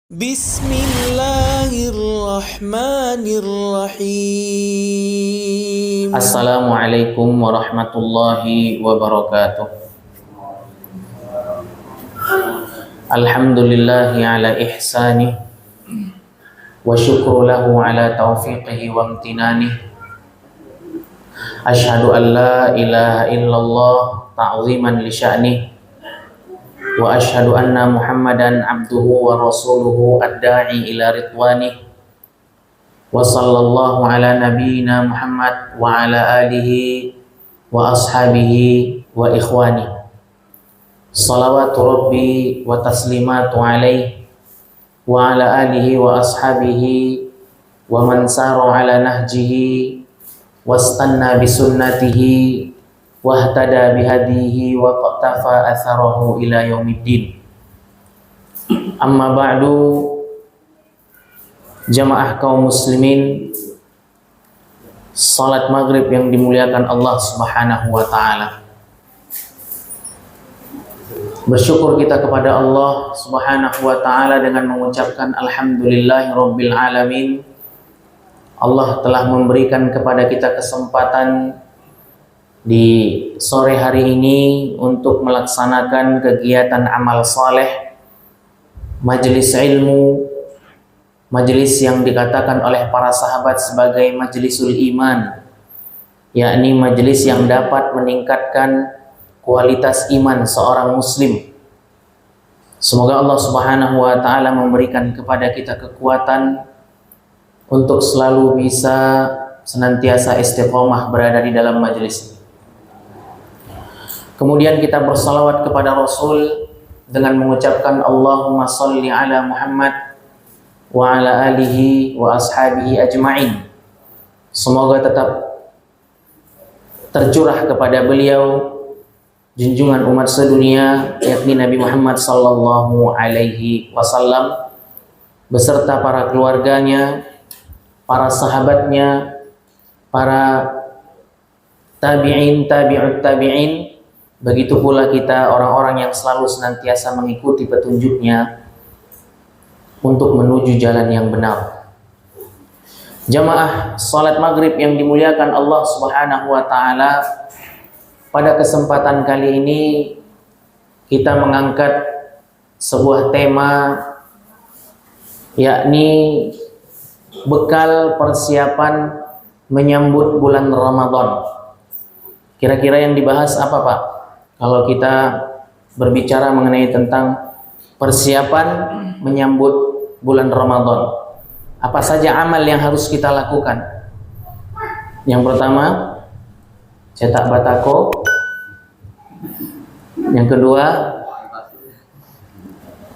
Bismillahirrahmanirrahim. Assalamualaikum warahmatullahi wabarakatuh. Alhamdulillahi ala ihsanih wa syukru lahu ala taufiqihi wa amtinanih. Ashhadu an la ilaha illallah ta'ziman li sya'nih wa ashhadu anna Muhammadan abduhu wa rasuluhu ad-da'i ila ridwanih. Wa sallallahu ala nabiyyina Muhammad wa ala alihi wa ashabihi wa ikhwani. Salawatu rabbi wa taslimatu alaihi wa ala alihi wa ashabihi wa man sara ala nahjihi wastanna bisunnatihi wahtada bihadihi wa qatafa atharahu ila yaumiddin. Amma ba'du, jamaah kaum muslimin, salat maghrib yang dimuliakan Allah subhanahu wa ta'ala. Bersyukur kita kepada Allah subhanahu wa ta'ala dengan mengucapkan alhamdulillahi rabbil alamin. Allah telah memberikan kepada kita kesempatan di sore hari ini untuk melaksanakan kegiatan amal saleh, majelis ilmu, majelis yang dikatakan oleh para sahabat sebagai majlisul iman, yakni majelis yang dapat meningkatkan kualitas iman seorang muslim. Semoga Allah subhanahu wa ta'ala memberikan kepada kita kekuatan untuk selalu bisa senantiasa istiqomah berada di dalam majelis ini. Kemudian kita bersalawat kepada Rasul dengan mengucapkan Allahumma salli ala Muhammad wa ala alihi wa ashabihi ajma'in. Semoga tetap tercurah kepada beliau junjungan umat sedunia, yakni Nabi Muhammad sallallahu alaihi wasallam, beserta para keluarganya, para sahabatnya, para tabi'in, tabi'ut tabi'in. Begitu pula kita orang-orang yang selalu senantiasa mengikuti petunjuknya untuk menuju jalan yang benar. Jamaah salat maghrib yang dimuliakan Allah subhanahu wa ta'ala, pada kesempatan kali ini kita mengangkat sebuah tema, yakni bekal persiapan menyambut bulan Ramadan. Kira-kira yang dibahas apa, Pak? Kalau kita berbicara mengenai tentang persiapan menyambut bulan Ramadan, apa saja amal yang harus kita lakukan? Yang pertama, cetak batako. Yang kedua,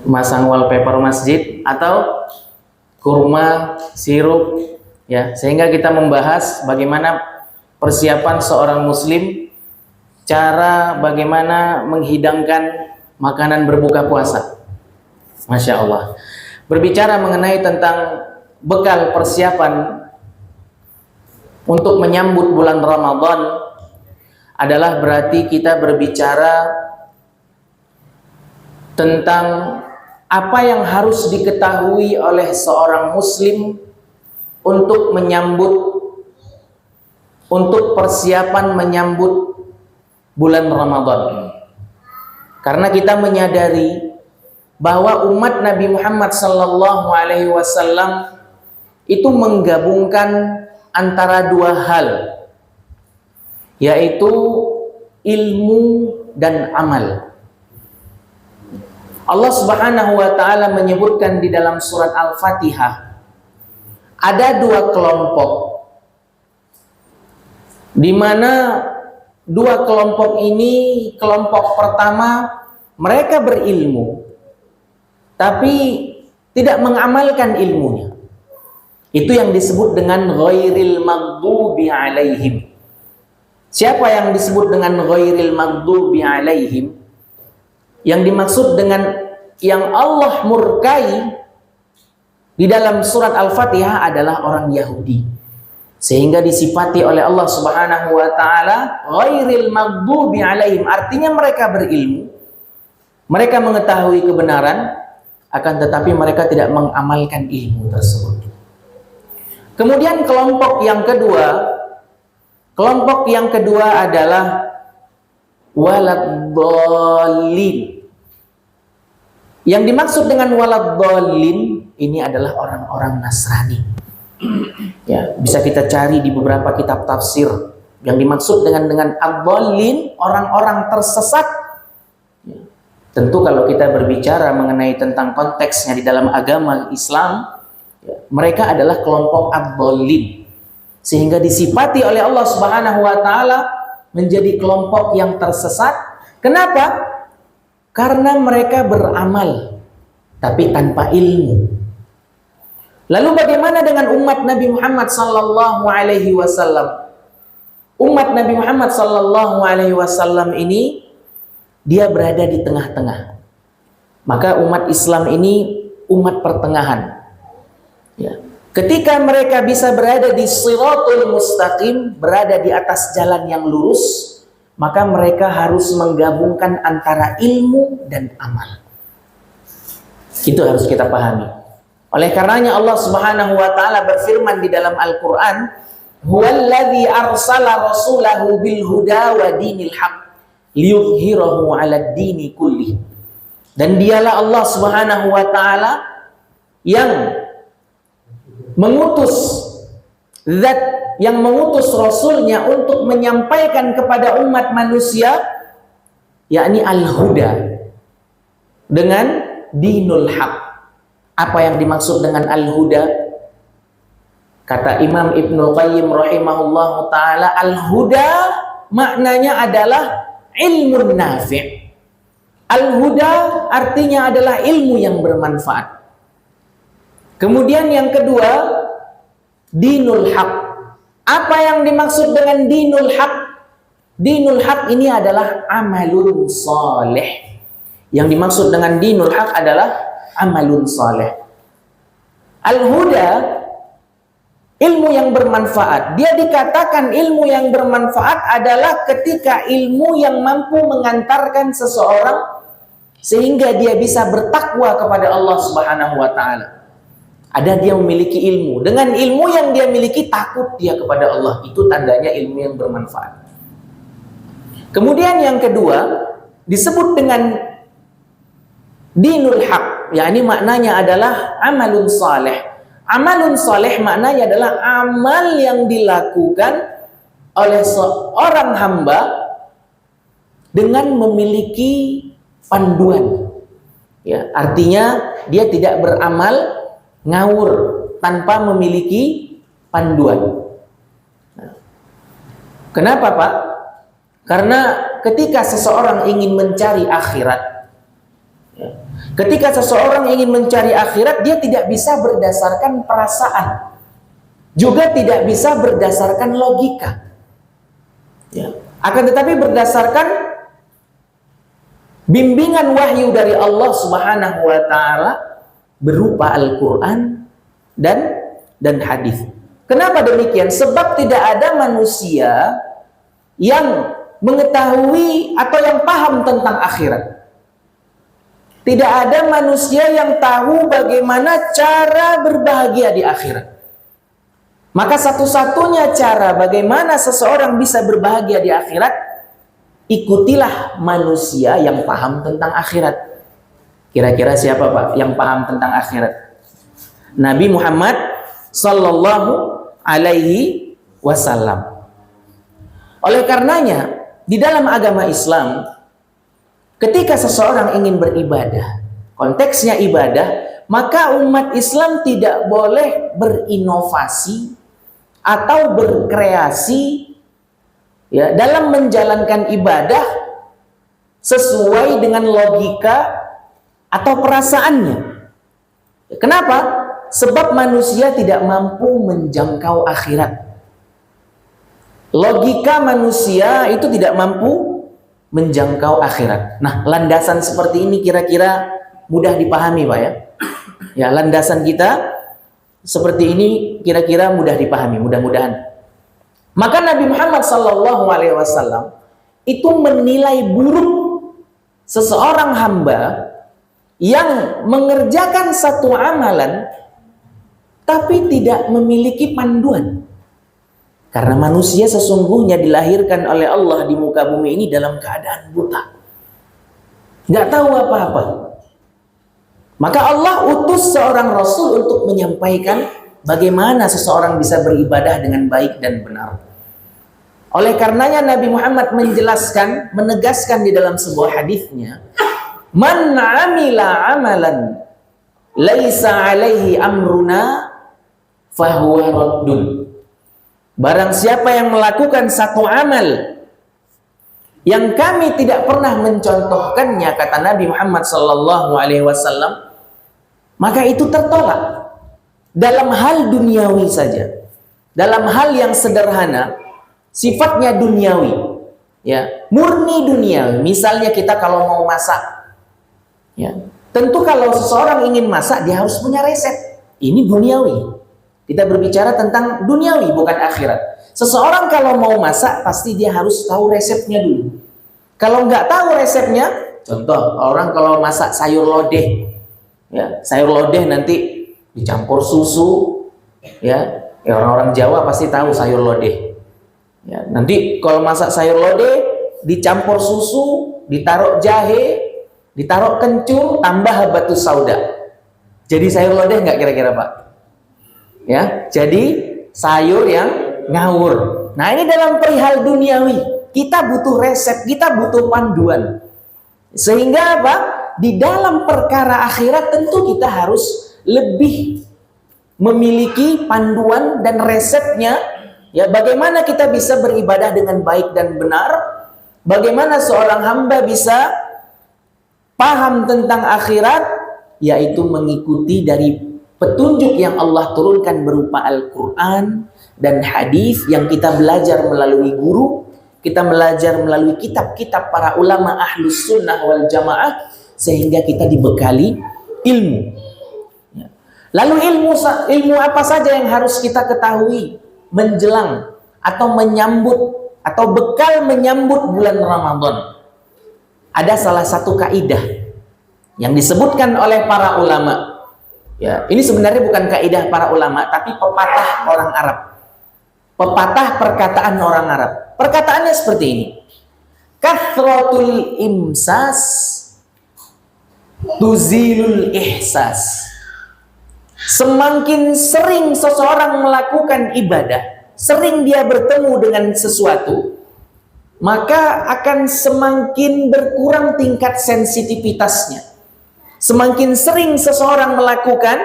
masang wallpaper masjid atau kurma, sirup, ya. Sehingga kita membahas bagaimana persiapan seorang muslim, cara bagaimana menghidangkan makanan berbuka puasa. Masya Allah. Berbicara mengenai tentang bekal persiapan untuk menyambut bulan Ramadan adalah berarti kita berbicara tentang apa yang harus diketahui oleh seorang muslim untuk menyambut, untuk persiapan menyambut bulan Ramadan. Karena kita menyadari bahwa umat Nabi Muhammad sallallahu alaihi wasallam itu menggabungkan antara dua hal, yaitu ilmu dan amal. Allah subhanahu wa ta'ala menyebutkan di dalam surat Al-Fatihah ada dua kelompok, di mana dua kelompok ini, kelompok pertama mereka berilmu tapi tidak mengamalkan ilmunya. Itu yang disebut dengan ghairil maghdubi alaihim. Siapa yang disebut dengan ghairil maghdubi alaihim? Yang dimaksud dengan yang Allah murkai di dalam surat Al-Fatihah adalah orang Yahudi. Sehingga disifati oleh Allah subhanahu wa ta'ala ghairil maghdubi alaihim, artinya mereka berilmu, mereka mengetahui kebenaran, akan tetapi mereka tidak mengamalkan ilmu tersebut. Kemudian kelompok yang kedua adalah waladhdallin. Yang dimaksud dengan waladhdallin ini adalah orang-orang Nasrani. Ya, bisa kita cari di beberapa kitab tafsir. Yang dimaksud dengan ad-dhallin, orang-orang tersesat. Ya. Tentu kalau kita berbicara mengenai tentang konteksnya di dalam agama Islam, ya, mereka adalah kelompok ad-dhallin. Sehingga disifati oleh Allah Subhanahu wa taala menjadi kelompok yang tersesat. Kenapa? Karena mereka beramal tapi tanpa ilmu. Lalu bagaimana dengan umat Nabi Muhammad sallallahu alaihi wasallam? Umat Nabi Muhammad sallallahu alaihi wasallam ini dia berada di tengah-tengah. Maka umat Islam ini umat pertengahan. Ya. Ketika mereka bisa berada di shiratul mustaqim, berada di atas jalan yang lurus, maka mereka harus menggabungkan antara ilmu dan amal. Itu harus kita pahami. Oleh karenanya Allah Subhanahu wa taala berfirman di dalam Al-Qur'an, "Huwallazi arsala rasulahu bil huda wa dinil haqq liyudhhirahu 'alad dini kulli." Dan dialah Allah Subhanahu wa taala yang mengutus Rasulnya untuk menyampaikan kepada umat manusia, yakni al-huda, dengan dinul haq. Apa yang dimaksud dengan al-huda? Kata Imam Ibnu Qayyim rahimahullahu ta'ala, al-huda maknanya adalah ilmu nafi'. Al-huda artinya adalah ilmu yang bermanfaat. Kemudian yang kedua, dinul haq. Apa yang dimaksud dengan dinul haq? Dinul haq ini adalah amalun saleh. Yang dimaksud dengan dinul haq adalah amalun saleh. Al-huda, ilmu yang bermanfaat. Dia dikatakan ilmu yang bermanfaat adalah ketika ilmu yang mampu mengantarkan seseorang sehingga dia bisa bertakwa kepada Allah Subhanahu wa taala. Ada dia memiliki ilmu. Dengan ilmu yang dia miliki, takut dia kepada Allah. Itu tandanya ilmu yang bermanfaat. Kemudian yang kedua, disebut dengan dinul haq. Ya, ini maknanya adalah amalun saleh. Amalun saleh maknanya adalah amal yang dilakukan oleh seorang hamba dengan memiliki panduan. Ya, artinya dia tidak beramal ngawur tanpa memiliki panduan. Kenapa, Pak? Karena ketika seseorang ingin mencari akhirat, ketika seseorang ingin mencari akhirat, dia tidak bisa berdasarkan perasaan, juga tidak bisa berdasarkan logika. Akan tetapi berdasarkan bimbingan wahyu dari Allah Subhanahu wa taala berupa Al-Quran dan hadis. Kenapa demikian? Sebab tidak ada manusia yang mengetahui atau yang paham tentang akhirat. Tidak ada manusia yang tahu bagaimana cara berbahagia di akhirat. Maka satu-satunya cara bagaimana seseorang bisa berbahagia di akhirat, ikutilah manusia yang paham tentang akhirat. Kira-kira siapa, Pak, yang paham tentang akhirat? Nabi Muhammad sallallahu alaihi wasallam. Oleh karenanya, di dalam agama Islam, ketika seseorang ingin beribadah, konteksnya ibadah, maka umat Islam tidak boleh berinovasi atau berkreasi ya, dalam menjalankan ibadah sesuai dengan logika atau perasaannya. Kenapa? Sebab manusia tidak mampu menjangkau akhirat. Logika manusia itu tidak mampu menjangkau akhirat. Nah, landasan seperti ini kira-kira mudah dipahami, Pak, ya? Ya, landasan kita seperti ini kira-kira mudah dipahami, mudah-mudahan. Maka Nabi Muhammad SAW itu menilai buruk seseorang hamba yang mengerjakan satu amalan tapi tidak memiliki panduan. Karena manusia sesungguhnya dilahirkan oleh Allah di muka bumi ini dalam keadaan buta, nggak tahu apa-apa. Maka Allah utus seorang Rasul untuk menyampaikan bagaimana seseorang bisa beribadah dengan baik dan benar. Oleh karenanya Nabi Muhammad menjelaskan, menegaskan di dalam sebuah hadisnya, man amila amalan laisa alaihi amruna fahuwa raddun. Barang siapa yang melakukan satu amal yang kami tidak pernah mencontohkannya, kata Nabi Muhammad sallallahu alaihi wasallam, maka itu tertolak. Dalam hal duniawi saja, dalam hal yang sederhana, sifatnya duniawi, ya, murni duniawi. Misalnya kita kalau mau masak, ya, tentu kalau seseorang ingin masak dia harus punya resep. Ini duniawi. Kita berbicara tentang duniawi, bukan akhirat. Seseorang kalau mau masak pasti dia harus tahu resepnya dulu. Kalau nggak tahu resepnya, contoh orang kalau masak sayur lodeh, ya, sayur lodeh nanti dicampur susu, ya, orang-orang Jawa pasti tahu sayur lodeh. Ya, nanti kalau masak sayur lodeh dicampur susu, ditaruh jahe, ditaruh kencur, tambah habatus sauda. Jadi sayur lodeh nggak kira-kira Pak? Ya, jadi sayur yang ngawur. Nah, ini dalam perihal duniawi, kita butuh resep, kita butuh panduan. Sehingga apa? Di dalam perkara akhirat tentu kita harus lebih memiliki panduan dan resepnya. Ya, bagaimana kita bisa beribadah dengan baik dan benar? Bagaimana seorang hamba bisa paham tentang akhirat? Yaitu mengikuti dari petunjuk yang Allah turunkan berupa Al-Quran dan hadis yang kita belajar melalui guru, kita belajar melalui kitab-kitab para ulama ahlus sunnah wal jamaah, sehingga kita dibekali ilmu. Lalu ilmu apa saja yang harus kita ketahui menjelang atau menyambut atau bekal menyambut bulan Ramadan? Ada salah satu kaidah yang disebutkan oleh para ulama. Ya, ini sebenarnya bukan kaidah para ulama, tapi pepatah orang Arab. Pepatah perkataan orang Arab. Perkataannya seperti ini. Kathratul imsas tuzilul ihsas. Semakin sering seseorang melakukan ibadah, sering dia bertemu dengan sesuatu, maka akan semakin berkurang tingkat sensitivitasnya. Semakin sering seseorang melakukan,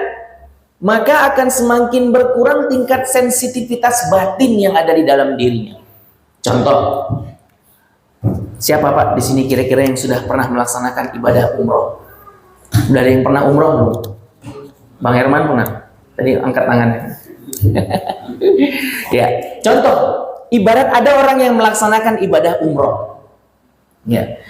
maka akan semakin berkurang tingkat sensitivitas batin yang ada di dalam dirinya. Contoh, siapa Pak di sini kira-kira yang sudah pernah melaksanakan ibadah umroh? Sudah ada yang pernah umroh belum? Bang Herman pernah? Tadi angkat tangannya. Ya, contoh, ibarat ada orang yang melaksanakan ibadah umroh. Ya.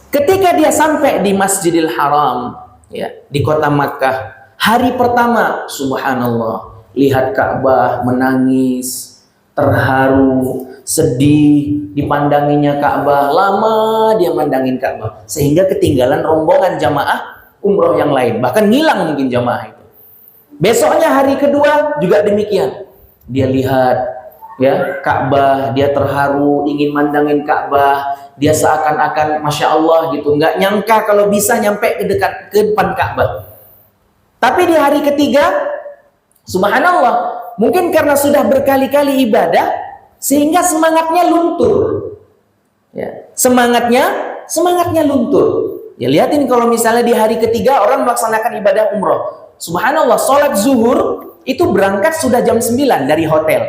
Ketika dia sampai di Masjidil Haram, ya, di kota Makkah, hari pertama, subhanallah, lihat Ka'bah, menangis, terharu, sedih, dipandanginya Ka'bah, lama dia mandangin Ka'bah, sehingga ketinggalan rombongan jamaah umroh yang lain, bahkan ngilang mungkin jamaah itu. Besoknya hari kedua juga demikian, dia lihat, ya, Ka'bah, dia terharu, ingin mandangin Ka'bah, dia seakan-akan Masya Allah gitu, nggak nyangka kalau bisa nyampe ke depan Ka'bah. Tapi di hari ketiga, subhanallah, mungkin karena sudah berkali-kali ibadah, sehingga semangatnya luntur. Ya, semangatnya luntur. Ya, lihatin kalau misalnya di hari ketiga orang melaksanakan ibadah umroh, subhanallah, sholat zuhur itu berangkat sudah jam 9 dari hotel.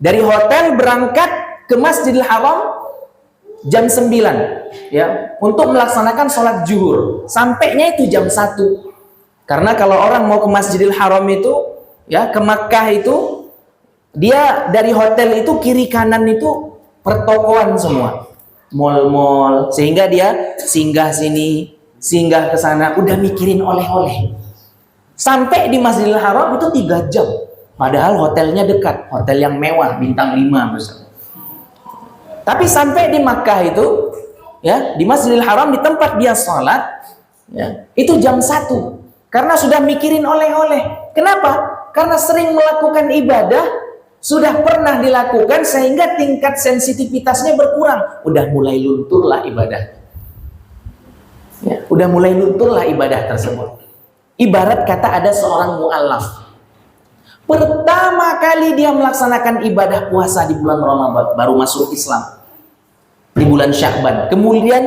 Dari hotel berangkat ke Masjidil Haram jam 9, ya, untuk melaksanakan sholat zuhur. Sampainya itu jam 1. Karena kalau orang mau ke Masjidil Haram itu, ya, ke Makkah itu, dia dari hotel itu kiri kanan itu pertokoan semua, mall-mall, sehingga dia singgah sini, singgah ke sana, udah mikirin oleh-oleh. Sampai di Masjidil Haram itu 3 jam. Padahal hotelnya dekat, hotel yang mewah, bintang 5 misalnya. Tapi sampai di Makkah itu, ya, di Masjidil Haram, di tempat dia sholat, Ya, itu jam 1. Karena sudah mikirin oleh-oleh. Kenapa? Karena sering melakukan ibadah, sudah pernah dilakukan sehingga tingkat sensitivitasnya berkurang. Udah mulai lunturlah ibadah. Ya, udah mulai lunturlah ibadah tersebut. Ibarat kata ada seorang mu'allaf. Pertama kali dia melaksanakan ibadah puasa di bulan Ramadan, baru masuk Islam. Di bulan Sya'ban. Kemudian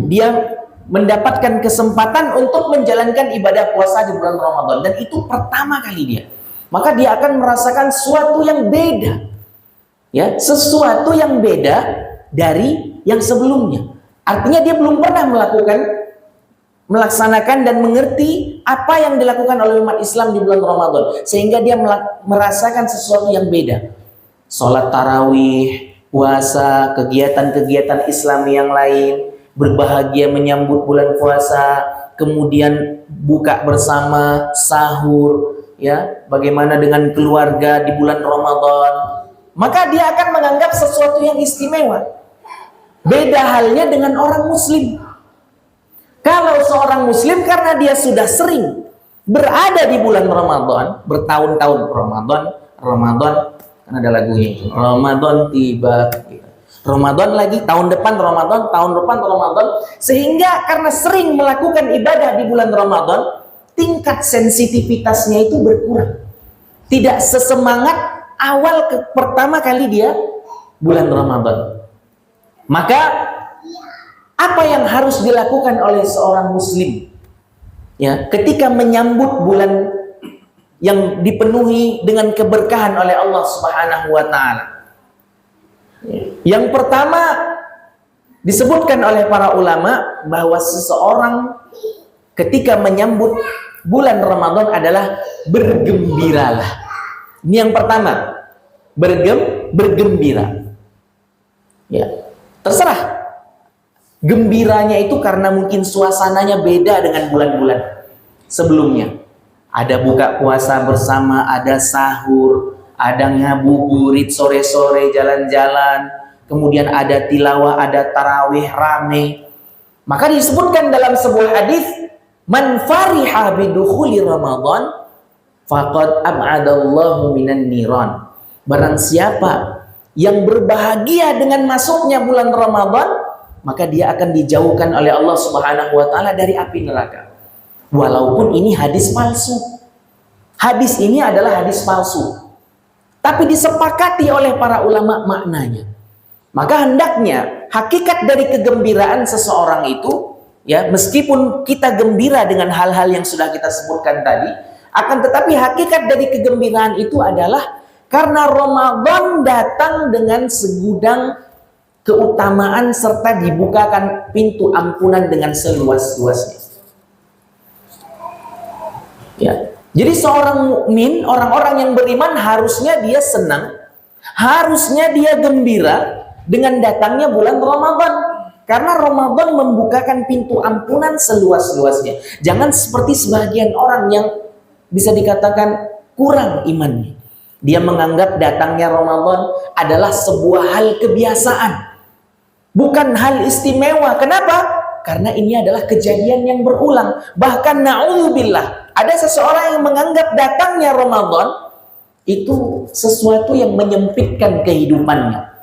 dia mendapatkan kesempatan untuk menjalankan ibadah puasa di bulan Ramadan, dan itu pertama kali dia. Maka dia akan merasakan sesuatu yang beda. Ya, sesuatu yang beda dari yang sebelumnya. Artinya dia belum pernah melaksanakan dan mengerti apa yang dilakukan oleh umat Islam di bulan Ramadan, sehingga dia merasakan sesuatu yang beda. Sholat tarawih, puasa, kegiatan-kegiatan Islam yang lain, berbahagia menyambut bulan puasa, kemudian buka bersama, sahur, ya, bagaimana dengan keluarga di bulan Ramadan. Maka dia akan menganggap sesuatu yang istimewa. Beda halnya dengan orang muslim. Kalau seorang muslim karena dia sudah sering berada di bulan Ramadan, bertahun-tahun Ramadan kan ada lagunya itu. Ramadan tiba, Ramadan lagi, tahun depan Ramadan, sehingga karena sering melakukan ibadah di bulan Ramadan, tingkat sensitivitasnya itu berkurang. Tidak sesemangat awal pertama kali dia bulan Ramadan. Maka apa yang harus dilakukan oleh seorang muslim, ya, ketika menyambut bulan yang dipenuhi dengan keberkahan oleh Allah Subhanahu wa taala? Yang pertama disebutkan oleh para ulama bahwa seseorang ketika menyambut bulan Ramadan adalah bergembiralah. Ini yang pertama, bergembira. Ya, terserah. Gembiranya itu karena mungkin suasananya beda dengan bulan-bulan sebelumnya. Ada buka puasa bersama, ada sahur, ada ngabuburit sore-sore, jalan-jalan, kemudian ada tilawah, ada tarawih rame. Maka disebutkan dalam sebuah hadis, man fariha bidukhuli Ramadan faqad ab'adallahu minan niran. Barang siapa yang berbahagia dengan masuknya bulan Ramadan, maka dia akan dijauhkan oleh Allah Subhanahu wa taala dari api neraka. Walaupun ini hadis palsu. Hadis ini adalah hadis palsu. Tapi disepakati oleh para ulama maknanya. Maka hendaknya hakikat dari kegembiraan seseorang itu, ya, meskipun kita gembira dengan hal-hal yang sudah kita sebutkan tadi, akan tetapi hakikat dari kegembiraan itu adalah karena Ramadan datang dengan segudang keutamaan serta dibukakan pintu ampunan dengan seluas-luasnya. Ya. Jadi seorang mukmin, orang-orang yang beriman, harusnya dia senang, harusnya dia gembira dengan datangnya bulan Ramadan. Karena Ramadan membukakan pintu ampunan seluas-luasnya. Jangan seperti sebagian orang yang bisa dikatakan kurang imannya. Dia menganggap datangnya Ramadan adalah sebuah hal kebiasaan, bukan hal istimewa. Kenapa? Karena ini adalah kejadian yang berulang. Bahkan na'udzubillah, ada seseorang yang menganggap datangnya Ramadan itu sesuatu yang menyempitkan kehidupannya,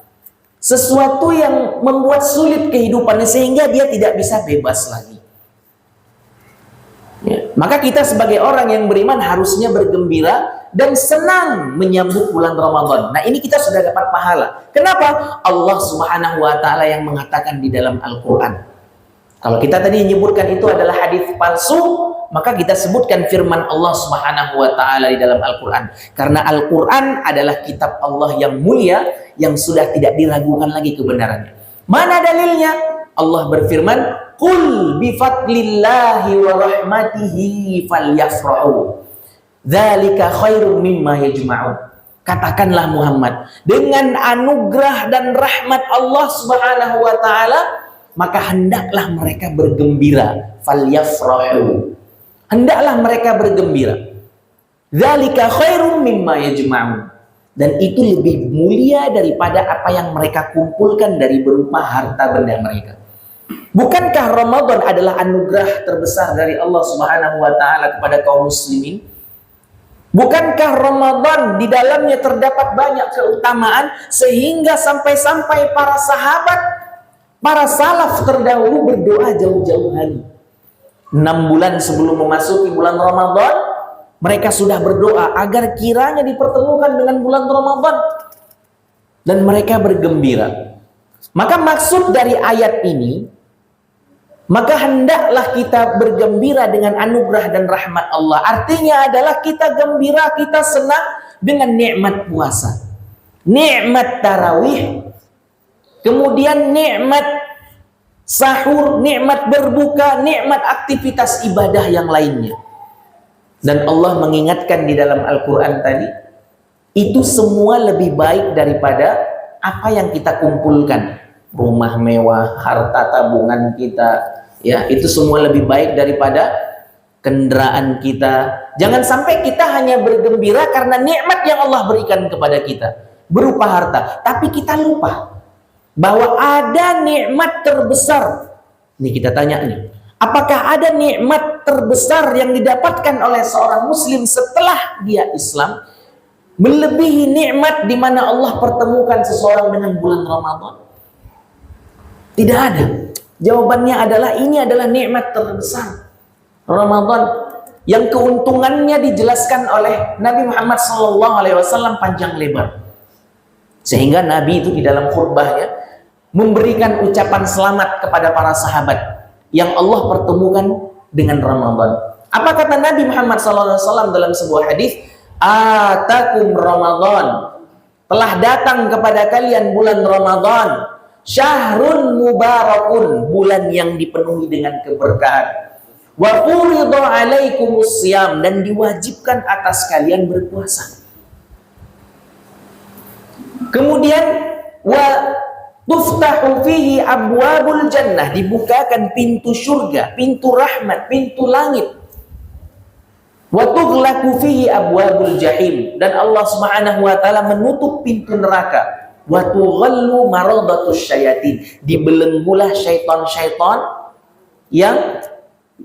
sesuatu yang membuat sulit kehidupannya, sehingga dia tidak bisa bebas lagi. Ya. Maka kita sebagai orang yang beriman harusnya bergembira dan senang menyambut bulan Ramadan. Nah, ini kita sudah dapat pahala. Kenapa? Allah Subhanahu wa taala yang mengatakan di dalam Al-Qur'an. Kalau kita tadi menyebutkan itu adalah hadis palsu, maka kita sebutkan firman Allah Subhanahu wa taala di dalam Al-Qur'an. Karena Al-Qur'an adalah kitab Allah yang mulia, yang sudah tidak diragukan lagi kebenarannya. Mana dalilnya? Allah berfirman, "Qul bi fadlillahi wa rahmatihi falyafrahu. Dzalika khairum mimma yajma'un." Katakanlah Muhammad, dengan anugerah dan rahmat Allah Subhanahu wa taala, maka hendaklah mereka bergembira. Falyafrahu. Hendaklah mereka bergembira. Dzalika khairum mimma yajma'un. Dan itu lebih mulia daripada apa yang mereka kumpulkan dari berupa harta benda mereka. Bukankah Ramadan adalah anugerah terbesar dari Allah Subhanahu wa taala kepada kaum muslimin? Bukankah Ramadan di dalamnya terdapat banyak keutamaan sehingga sampai-sampai para sahabat, para salaf terdahulu berdoa jauh-jauh hari. 6 bulan sebelum memasuki bulan Ramadan, mereka sudah berdoa agar kiranya dipertemukan dengan bulan Ramadan. Dan mereka bergembira. Maka maksud dari ayat ini, maka hendaklah kita bergembira dengan anugerah dan rahmat Allah. Artinya adalah kita gembira, kita senang dengan nikmat puasa, nikmat tarawih, kemudian nikmat sahur, nikmat berbuka, nikmat aktivitas ibadah yang lainnya. Dan Allah mengingatkan di dalam Al-Quran tadi, itu semua lebih baik daripada apa yang kita kumpulkan. Rumah mewah, harta tabungan kita, ya, itu semua lebih baik daripada kendaraan kita. Jangan sampai kita hanya bergembira karena nikmat yang Allah berikan kepada kita berupa harta, tapi kita lupa bahwa ada nikmat terbesar. Ini kita tanya nih, apakah ada nikmat terbesar yang didapatkan oleh seorang muslim setelah dia Islam melebihi nikmat di mana Allah pertemukan seseorang dengan bulan Ramadan? Tidak ada. Jawabannya adalah ini adalah nikmat terbesar Ramadan yang keuntungannya dijelaskan oleh Nabi Muhammad SAW panjang lebar. Sehingga Nabi itu di dalam khutbahnya memberikan ucapan selamat kepada para sahabat yang Allah pertemukan dengan Ramadan. Apa kata Nabi Muhammad SAW dalam sebuah hadis? Atakum Ramadan, telah datang kepada kalian bulan Ramadan. Syahrun mubarakun, bulan yang dipenuhi dengan keberkahan. Wa furidha alaikumus siyam, dan diwajibkan atas kalian berpuasa. Kemudian wa tuftahu fihi abwabul jannah, dibukakan pintu surga, pintu rahmat, pintu langit. Wa tughlaqu fihi abwabul jahim, dan Allah Subhanahu wa taala menutup pintu neraka. Wa tughallu maradatus syayatin, dibelenggulah syaitan-syaitan yang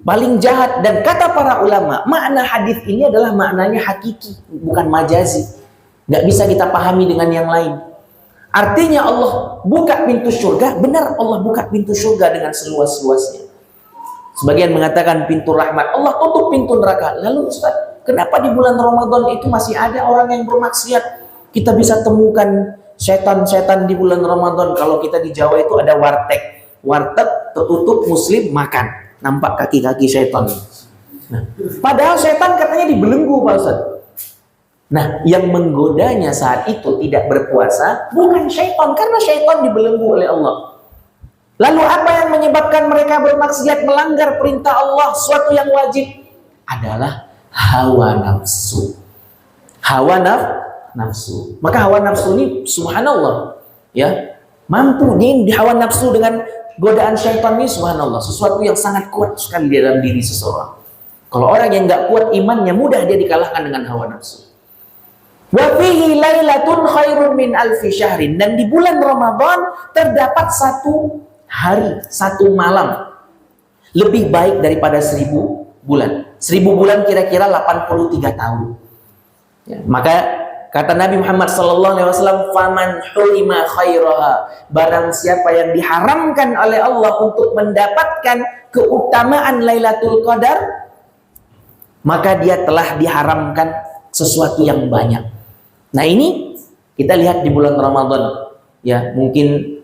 paling jahat. Dan kata para ulama, makna hadis ini adalah maknanya hakiki, bukan majazi. Nggak bisa kita pahami dengan yang lain. Artinya Allah buka pintu surga, benar Allah buka pintu surga dengan seluas-luasnya. Sebagian mengatakan pintu rahmat, Allah tutup pintu neraka. Lalu Ustaz, kenapa di bulan Ramadan itu masih ada orang yang bermaksiat? Kita bisa temukan setan-setan di bulan Ramadan. Kalau kita di Jawa itu ada warteg. Warteg tertutup, muslim makan, nampak kaki-kaki setan. Nah, padahal setan katanya dibelenggu, Pak Ustaz. Nah, yang menggodanya saat itu tidak berpuasa bukan syaitan, karena syaitan dibelenggu oleh Allah. Lalu apa yang menyebabkan mereka bermaksiat, melanggar perintah Allah, suatu yang wajib? Adalah hawa nafsu. Hawa nafsu. Maka hawa nafsu ini subhanallah, ya, mampu di hawa nafsu dengan godaan syaitan ini, subhanallah, sesuatu yang sangat kuat sekali di dalam diri seseorang. Kalau orang yang nggak kuat imannya, mudah dia dikalahkan dengan hawa nafsu. Wa fihi lailatun khairun min alfi syahrin, dan di bulan Ramadan terdapat satu hari, satu malam lebih baik daripada 1000 bulan. 1000 bulan kira-kira 83 tahun. Ya, maka kata Nabi Muhammad SAW, faman hurima khairaha, barang siapa yang diharamkan oleh Allah untuk mendapatkan keutamaan Lailatul Qadar, maka dia telah diharamkan sesuatu yang banyak. Nah, ini kita lihat di bulan Ramadan, ya, mungkin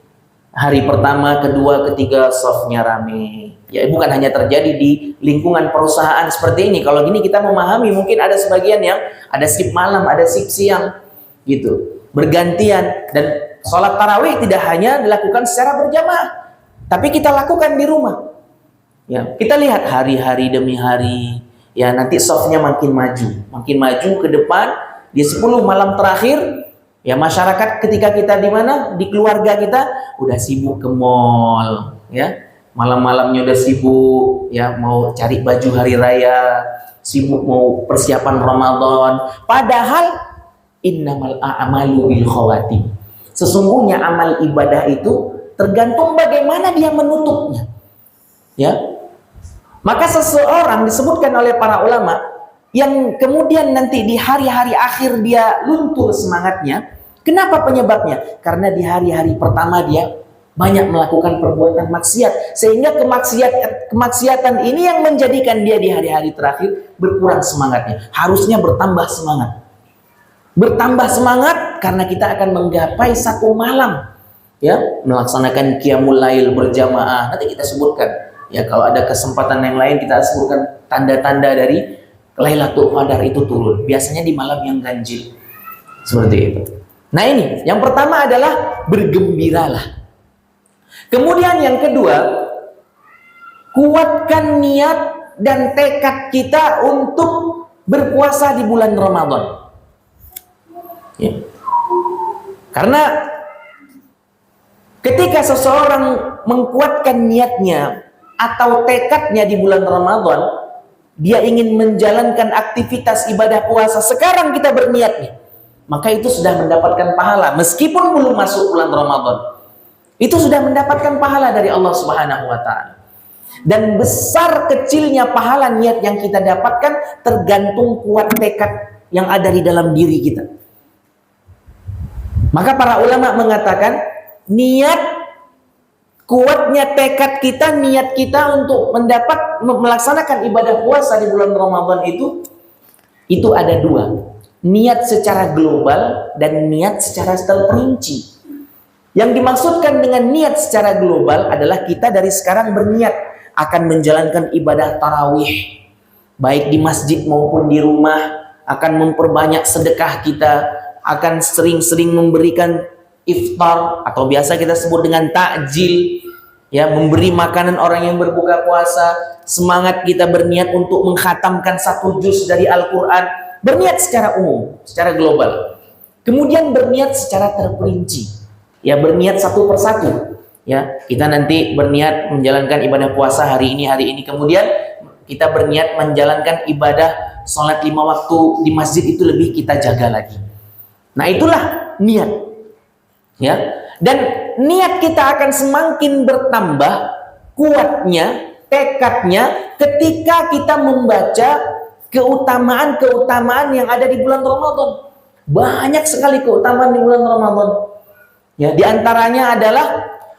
hari pertama, kedua, ketiga softnya rame. Ya, bukan hanya terjadi di lingkungan perusahaan seperti ini. Kalau gini kita memahami, mungkin ada sebagian yang ada shift malam, ada shift siang, gitu, bergantian. Dan sholat tarawih tidak hanya dilakukan secara berjamaah, tapi kita lakukan di rumah. Ya, kita lihat hari-hari demi hari. Ya, nanti softnya makin maju ke depan. Di 10 malam terakhir, ya, masyarakat ketika kita di mana, di keluarga kita udah sibuk ke mall, ya, malam-malamnya udah sibuk, ya, mau cari baju hari raya, sibuk mau persiapan Ramadan. Padahal innamal a'malu bil khawatim, sesungguhnya amal ibadah itu tergantung bagaimana dia menutupnya. Ya. Maka seseorang disebutkan oleh para ulama yang kemudian nanti di hari-hari akhir dia luntur semangatnya. Kenapa penyebabnya? Karena di hari-hari pertama dia banyak melakukan perbuatan maksiat, sehingga kemaksiatan ini yang menjadikan dia di hari-hari terakhir berkurang semangatnya. Harusnya bertambah semangat. Bertambah semangat karena kita akan menggapai satu malam, ya, melaksanakan qiyamul lail berjamaah. Nanti kita sebutkan, ya, kalau ada kesempatan yang lain kita sebutkan tanda-tanda dari Lailatul Qadar itu turun. Biasanya di malam yang ganjil. Seperti itu. Nah, ini yang pertama adalah bergembiralah. Kemudian yang kedua, kuatkan niat dan tekad kita untuk berpuasa di bulan Ramadan. Ya. Karena ketika seseorang mengkuatkan niatnya atau tekadnya di bulan Ramadan, dia ingin menjalankan aktivitas ibadah puasa, sekarang kita berniat nih, maka itu sudah mendapatkan pahala meskipun belum masuk bulan Ramadan. Itu sudah mendapatkan pahala dari Allah Subhanahu wa Ta'ala. Dan besar kecilnya pahala niat yang kita dapatkan tergantung kuat tekad yang ada di dalam diri kita. Maka para ulama mengatakan, kuatnya tekad kita, niat kita untuk melaksanakan ibadah puasa di bulan Ramadan itu ada dua. Niat secara global dan niat secara terperinci. Yang dimaksudkan dengan niat secara global adalah kita dari sekarang berniat akan menjalankan ibadah tarawih, baik di masjid maupun di rumah, akan memperbanyak sedekah kita, akan sering-sering memberikan iftar atau biasa kita sebut dengan takjil, ya, memberi makanan orang yang berbuka puasa. Semangat kita berniat untuk mengkhatamkan 1 juz dari Al-Quran, berniat secara umum, secara global. Kemudian berniat secara terperinci. Ya, berniat satu persatu. Ya, kita nanti berniat menjalankan ibadah puasa hari ini. Kemudian kita berniat menjalankan ibadah sholat 5 waktu di masjid, itu lebih kita jaga lagi. Nah, itulah niat. Ya, dan niat kita akan semakin bertambah kuatnya, tekadnya ketika kita membaca keutamaan-keutamaan yang ada di bulan Ramadan. Banyak sekali keutamaan di bulan Ramadan. Ya, di antaranya adalah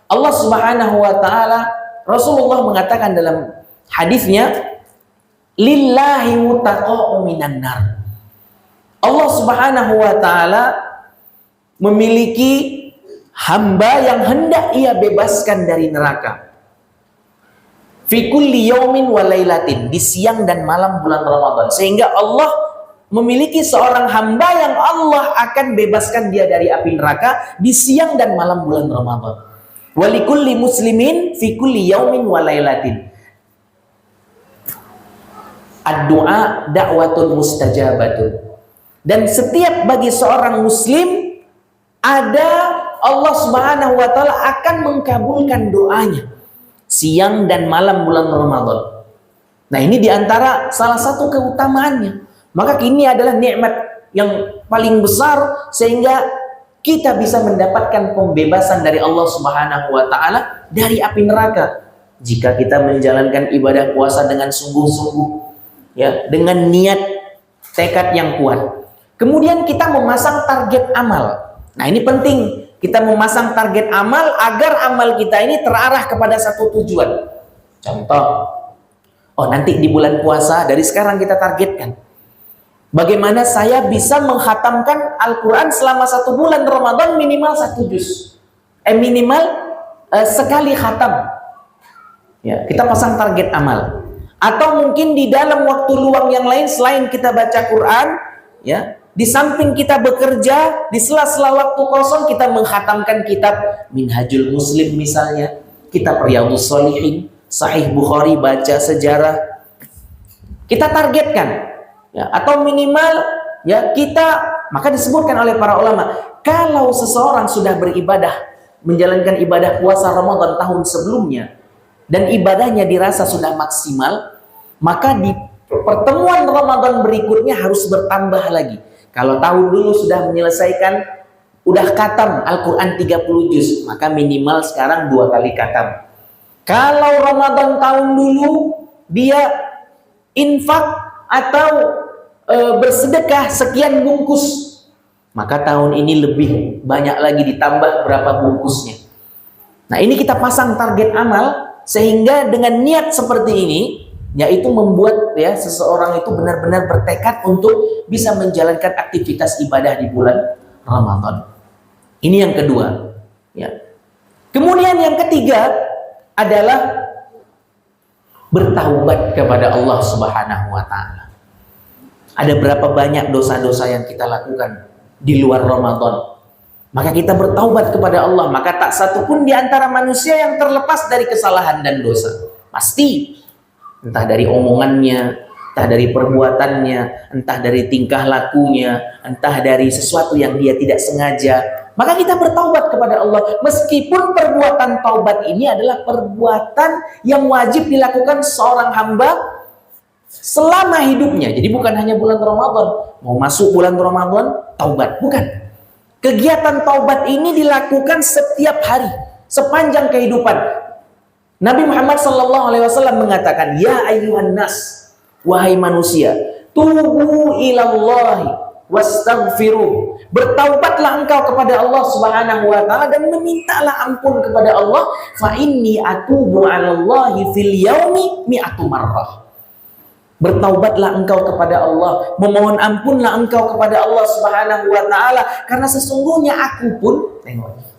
Allah Subhanahu wa Ta'ala, Rasulullah mengatakan dalam hadisnya, lillahi mutaqa'u minan nar. Allah Subhanahu wa Ta'ala memiliki hamba yang hendak ia bebaskan dari neraka. Fi kulli yaumin wa lailatin, di siang dan malam bulan Ramadan. Sehingga Allah memiliki seorang hamba yang Allah akan bebaskan dia dari api neraka di siang dan malam bulan Ramadan. Walikulli muslimin fi kulli yaumin wa lailatin. Ad-du'a da'watun mustajabatun. Dan setiap bagi seorang muslim ada, Allah Subhanahu wa Ta'ala akan mengkabulkan doanya siang dan malam bulan Ramadan. Nah, ini diantara salah satu keutamaannya. Maka ini adalah nikmat yang paling besar sehingga kita bisa mendapatkan pembebasan dari Allah Subhanahu wa Ta'ala dari api neraka jika kita menjalankan ibadah puasa dengan sungguh-sungguh, ya, dengan niat tekad yang kuat. Kemudian kita memasang target amal. Nah, ini penting, kita memasang target amal agar amal kita ini terarah kepada satu tujuan. Contoh, nanti di bulan puasa dari sekarang kita targetkan, bagaimana saya bisa menghatamkan Al-Quran selama 1 bulan Ramadan minimal 1 juz. Minimal sekali khatam. Ya, kita pasang target amal. Atau mungkin di dalam waktu luang yang lain selain kita baca Quran, ya, di samping kita bekerja, di sela-sela waktu kosong kita menghatamkan kitab Minhajul Muslim misalnya, kitab Riyadhus Shalihin, Sahih Bukhari, baca sejarah. Kita targetkan. Ya, atau minimal, ya, maka disebutkan oleh para ulama, kalau seseorang sudah beribadah, menjalankan ibadah puasa Ramadan tahun sebelumnya dan ibadahnya dirasa sudah maksimal, maka di pertemuan Ramadan berikutnya harus bertambah lagi. Kalau tahun dulu sudah menyelesaikan udah khatam Al-Quran 30 juz, maka minimal sekarang 2 kali khatam. Kalau Ramadan tahun dulu dia infak atau bersedekah sekian bungkus, maka tahun ini lebih banyak lagi, ditambah berapa bungkusnya. Nah, ini kita pasang target amal, sehingga dengan niat seperti ini, yaitu membuat ya seseorang itu benar-benar bertekad untuk bisa menjalankan aktivitas ibadah di bulan Ramadan. Ini yang kedua. Ya. Kemudian yang ketiga adalah bertaubat kepada Allah Subhanahu wa Ta'ala. Ada berapa banyak dosa-dosa yang kita lakukan di luar Ramadan? Maka kita bertaubat kepada Allah, maka tak satu pun di antara manusia yang terlepas dari kesalahan dan dosa. Pasti, entah dari omongannya, entah dari perbuatannya, entah dari tingkah lakunya, entah dari sesuatu yang dia tidak sengaja. Maka kita bertaubat kepada Allah, meskipun perbuatan taubat ini adalah perbuatan yang wajib dilakukan seorang hamba selama hidupnya. Jadi bukan hanya bulan Ramadan, mau masuk bulan Ramadan, taubat, bukan. Kegiatan taubat ini dilakukan setiap hari, sepanjang kehidupan. Nabi Muhammad SAW mengatakan, ya ayyuhan nas, wahai manusia, tubu ilallahi wastaghfiruh. Bertaubatlah engkau kepada Allah Subhanahu wa Ta'ala dan memintalah ampun kepada Allah. Fa inni atubu 'alallahi fil yaumi mi'atu marrah. Bertaubatlah engkau kepada Allah, memohon ampunlah engkau kepada Allah Subhanahu wa Ta'ala, karena sesungguhnya aku pun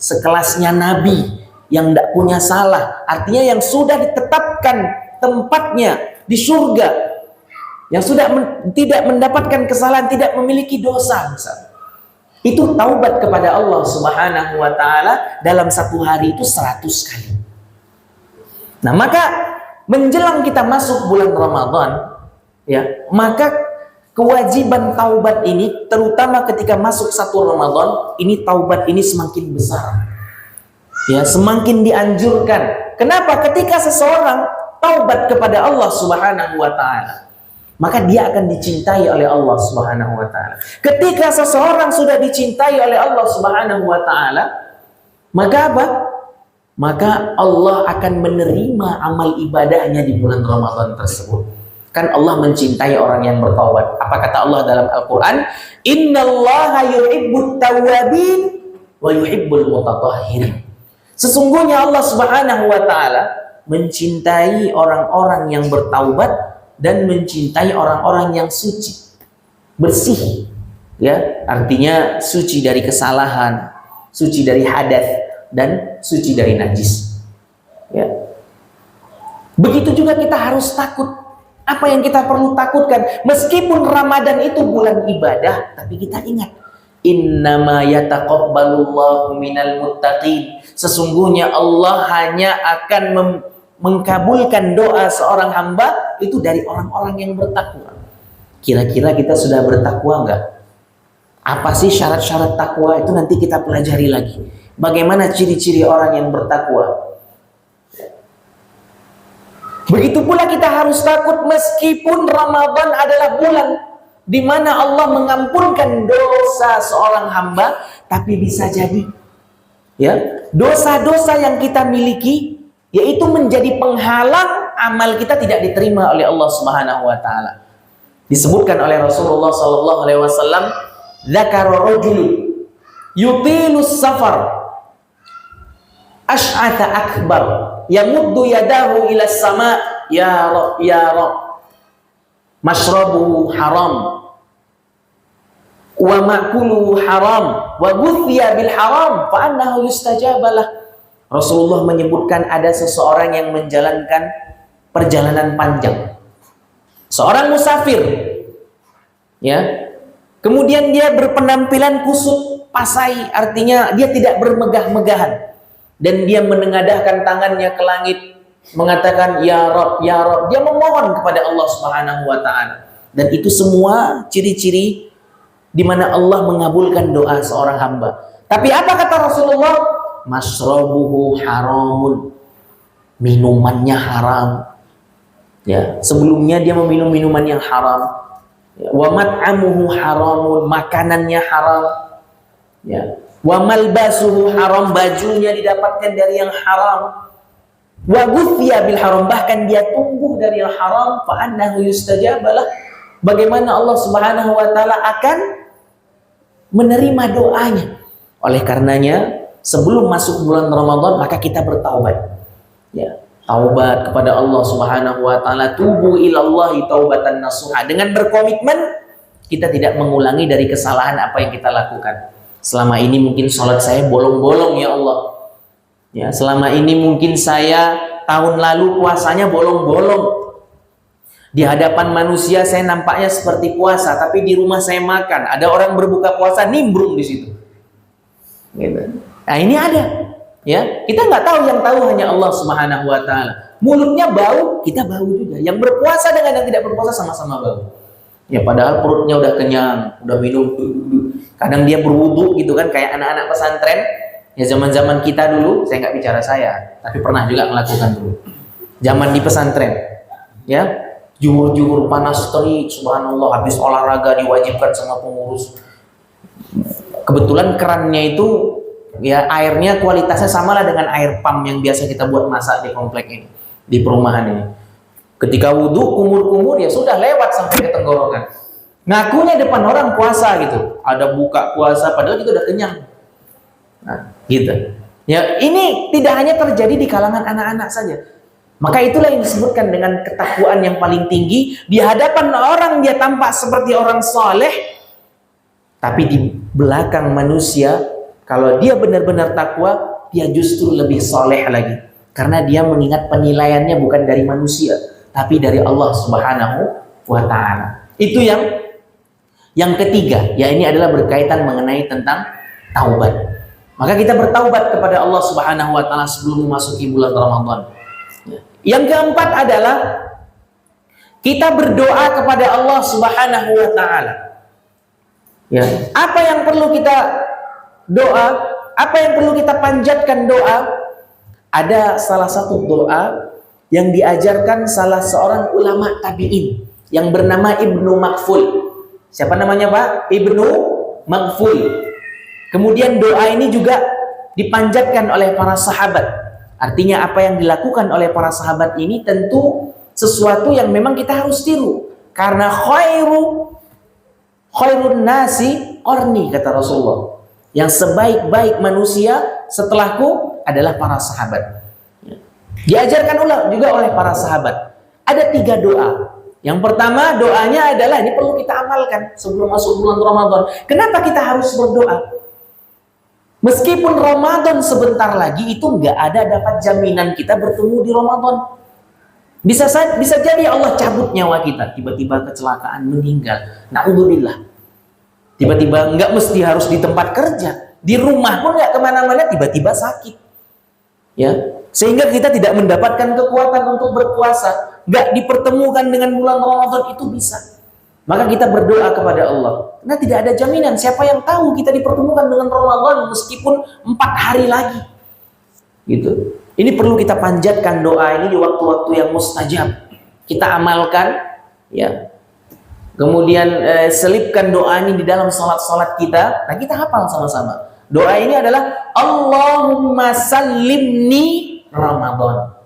sekelasnya Nabi yang tidak punya salah, artinya yang sudah ditetapkan tempatnya di surga, yang sudah tidak mendapatkan kesalahan, tidak memiliki dosa misalnya. Itu taubat kepada Allah Subhanahu wa Ta'ala dalam satu hari itu 100 kali. Nah, maka menjelang kita masuk bulan Ramadan, ya, maka kewajiban taubat ini, terutama ketika masuk satu Ramadan, ini taubat ini semakin besar. Ya, semakin dianjurkan. Kenapa? Ketika seseorang taubat kepada Allah Subhanahu wa Ta'ala, maka dia akan dicintai oleh Allah Subhanahu wa Ta'ala. Ketika seseorang sudah dicintai oleh Allah Subhanahu wa Ta'ala, maka apa? Maka Allah akan menerima amal ibadahnya di bulan Ramadan tersebut. Kan Allah mencintai orang yang bertaubat. Apa kata Allah dalam Al-Quran? Innallaha yuhibbut tawwabin wa yuhibbul mutatahhirin. Sesungguhnya Allah Subhanahu wa Ta'ala mencintai orang-orang yang bertaubat dan mencintai orang-orang yang suci, bersih, ya, artinya suci dari kesalahan, suci dari hadas, dan suci dari najis. Ya. Begitu juga kita harus takut. Apa yang kita perlu takutkan? Meskipun Ramadan itu bulan ibadah, tapi kita ingat, innama yataqabbalullahu minal muttaqin. Sesungguhnya Allah hanya akan mengkabulkan doa seorang hamba itu dari orang-orang yang bertakwa. Kira-kira kita sudah bertakwa enggak? Apa sih syarat-syarat takwa? Itu nanti kita pelajari lagi. Bagaimana ciri-ciri orang yang bertakwa? Begitu pula kita harus takut meskipun Ramadan adalah bulan di mana Allah mengampunkan dosa seorang hamba, tapi bisa jadi ya, dosa-dosa yang kita miliki yaitu menjadi penghalang amal kita tidak diterima oleh Allah Subhanahu wa Ta'ala. Disebutkan oleh Rasulullah sallallahu alaihi wasallam, dzakara rajulun yutilus safar ash'atha akbar yamuddu yadahu ila sama, ya rab ya rab, mashrabuhu haram wa ma'kuluhu haram wa ghuthiya bil haram fa annahu yustajabalah. Rasulullah menyebutkan ada seseorang yang menjalankan perjalanan panjang, seorang musafir, ya, kemudian dia berpenampilan kusut pasai, artinya dia tidak bermegah-megahan, dan dia menengadahkan tangannya ke langit mengatakan ya Rabb ya Rabb, dia memohon kepada Allah Subhanahu wa Ta'ala. Dan itu semua ciri-ciri di mana Allah mengabulkan doa seorang hamba. Tapi apa kata Rasulullah? Masrobuhu haramun, minumannya haram. Ya, sebelumnya dia meminum minuman yang haram. Ya, wa mat'amuhu haramun, makanannya haram. Ya, Wa malbasuhu haram, bajunya didapatkan dari yang haram. Wa ghuthiya bil haram, bahkan dia tumbuh dari yang haram, fa annahu yustajabalah. Bagaimana Allah Subhanahu wa taala akan menerima doanya. Oleh karenanya, sebelum masuk bulan Ramadan maka kita bertaubat. Ya, taubat kepada Allah Subhanahu wa taala, tubu ilallahi taubatan nasuha, dengan berkomitmen kita tidak mengulangi dari kesalahan apa yang kita lakukan. Selama ini mungkin sholat saya bolong-bolong ya Allah. Ya, selama ini mungkin saya tahun lalu puasanya bolong-bolong. Di hadapan manusia saya nampaknya seperti puasa, tapi di rumah saya makan. Ada orang berbuka puasa nimbrung di situ. Gitu. Nah ini ada. Ya, kita nggak tahu, yang tahu hanya Allah Subhanahu wa taala. Mulutnya bau, kita bau juga. Yang berpuasa dengan yang tidak berpuasa sama-sama bau. Ya, padahal perutnya udah kenyang, udah minum. Kadang dia berwudu gitu kan, kayak anak-anak pesantren. Ya zaman-zaman kita dulu, saya nggak bicara saya, tapi pernah juga melakukan dulu. Zaman di pesantren, ya, juhur-juhur panas terik, subhanallah, habis olahraga diwajibkan sama pengurus. Kebetulan kerannya itu ya airnya kualitasnya samalah dengan air pam yang biasa kita buat masak di komplek ini, di perumahan ini. Ketika wudhu kumur-kumur ya sudah lewat sampai ke tenggorokan. Ngakunya depan orang puasa gitu, ada buka puasa padahal kita udah kenyang. Nah, gitu. Ya, ini tidak hanya terjadi di kalangan anak-anak saja. Maka itulah yang disebutkan dengan ketakwaan yang paling tinggi. Di hadapan orang dia tampak seperti orang soleh, tapi di belakang manusia, kalau dia benar-benar takwa, dia justru lebih soleh lagi. Karena dia mengingat penilaiannya bukan dari manusia, tapi dari Allah Subhanahu wa ta'ala. Itu yang ketiga, ya ini adalah berkaitan mengenai tentang taubat. Maka kita bertaubat kepada Allah Subhanahu wa ta'ala sebelum memasuki bulan Ramadan. Yang keempat adalah kita berdoa kepada Allah Subhanahu wa ta'ala. Ya, apa yang perlu kita doa, apa yang perlu kita panjatkan doa? Ada salah satu doa yang diajarkan salah seorang ulama tabi'in yang bernama Ibnu Maghful. Siapa namanya Pak? Ibnu Maghful. Kemudian doa ini juga dipanjatkan oleh para sahabat. Artinya apa yang dilakukan oleh para sahabat ini tentu sesuatu yang memang kita harus tiru. Karena khairun nasi qarni, kata Rasulullah. Yang sebaik-baik manusia setelahku adalah para sahabat. Diajarkan juga oleh para sahabat. Ada 3 doa. Yang pertama doanya adalah, ini perlu kita amalkan sebelum masuk bulan Ramadan. Kenapa kita harus berdoa? Meskipun Ramadan sebentar lagi, itu nggak ada dapat jaminan kita bertemu di Ramadan. Bisa jadi Allah cabut nyawa kita, tiba-tiba kecelakaan, meninggal. Na'udzubillah. Tiba-tiba nggak mesti harus di tempat kerja, di rumah pun nggak kemana-mana, tiba-tiba sakit. Ya, sehingga kita tidak mendapatkan kekuatan untuk berpuasa, nggak dipertemukan dengan bulan Ramadan, itu bisa. Maka kita berdoa kepada Allah. Karena tidak ada jaminan, siapa yang tahu kita dipertemukan dengan Ramadan meskipun 4 hari lagi. Gitu. Ini perlu kita panjatkan doa ini di waktu-waktu yang mustajab. Kita amalkan, ya. Kemudian selipkan doa ini di dalam salat-salat kita. Nah, kita hafal sama-sama. Doa ini adalah Allahumma sallimni Ramadan.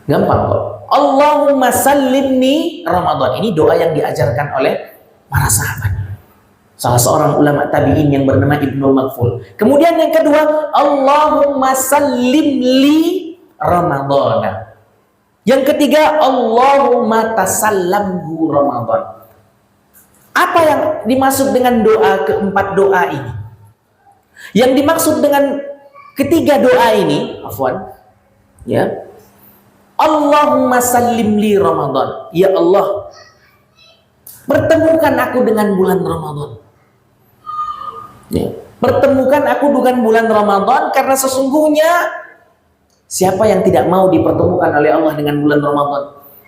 Gampang kok. Allahumma sallimni Ramadan. Ini doa yang diajarkan oleh para sahabat. Salah seorang ulama tabi'in yang bernama Ibnu Maghful. Kemudian yang kedua, Allahumma sallimli Ramadan. Yang ketiga, Allahumma tasallamhu Ramadan. Apa yang dimaksud dengan doa keempat doa ini? Yang dimaksud dengan ketiga doa ini, afwan, ya, Allahumma sallim li Ramadan. Ya Allah, pertemukan aku dengan bulan Ramadan. Ya, pertemukan aku dengan bulan Ramadan, karena sesungguhnya siapa yang tidak mau dipertemukan oleh Allah dengan bulan Ramadan?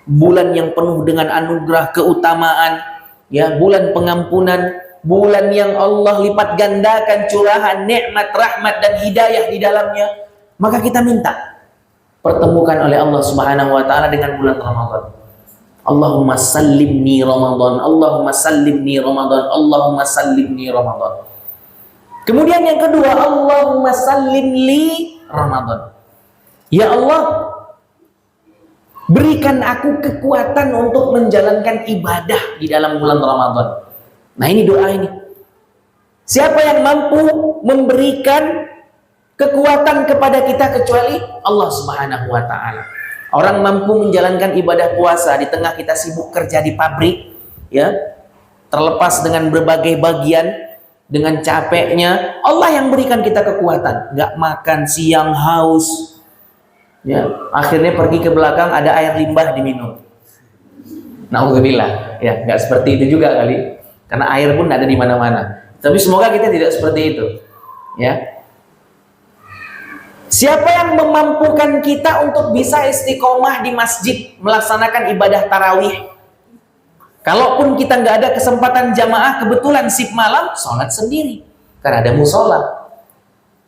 Bulan yang penuh dengan anugerah, keutamaan, ya, bulan pengampunan, bulan yang Allah lipat gandakan curahan nikmat, rahmat dan hidayah di dalamnya. Maka kita minta pertemukan oleh Allah Subhanahu wa taala dengan bulan Ramadan. Allahumma sallimni Ramadan, Allahumma sallimni Ramadan, Allahumma sallimni Ramadan. Kemudian yang kedua, Allahumma sallim li Ramadan. Ya Allah, berikan aku kekuatan untuk menjalankan ibadah di dalam bulan Ramadan. Nah, ini doa ini. Siapa yang mampu memberikan kekuatan kepada kita kecuali Allah Subhanahu wa taala. Orang mampu menjalankan ibadah puasa di tengah kita sibuk kerja di pabrik, ya, terlepas dengan berbagai bagian, dengan capeknya, Allah yang berikan kita kekuatan. Nggak makan siang, haus, ya, akhirnya pergi ke belakang ada air limbah diminum. Nauzubillah, ya, nggak seperti itu juga kali, karena air pun ada di mana-mana. Tapi semoga kita tidak seperti itu, ya. Siapa yang memampukan kita untuk bisa istiqomah di masjid melaksanakan ibadah tarawih? Kalaupun kita nggak ada kesempatan jamaah, kebetulan sip malam, sholat sendiri, karena ada musola,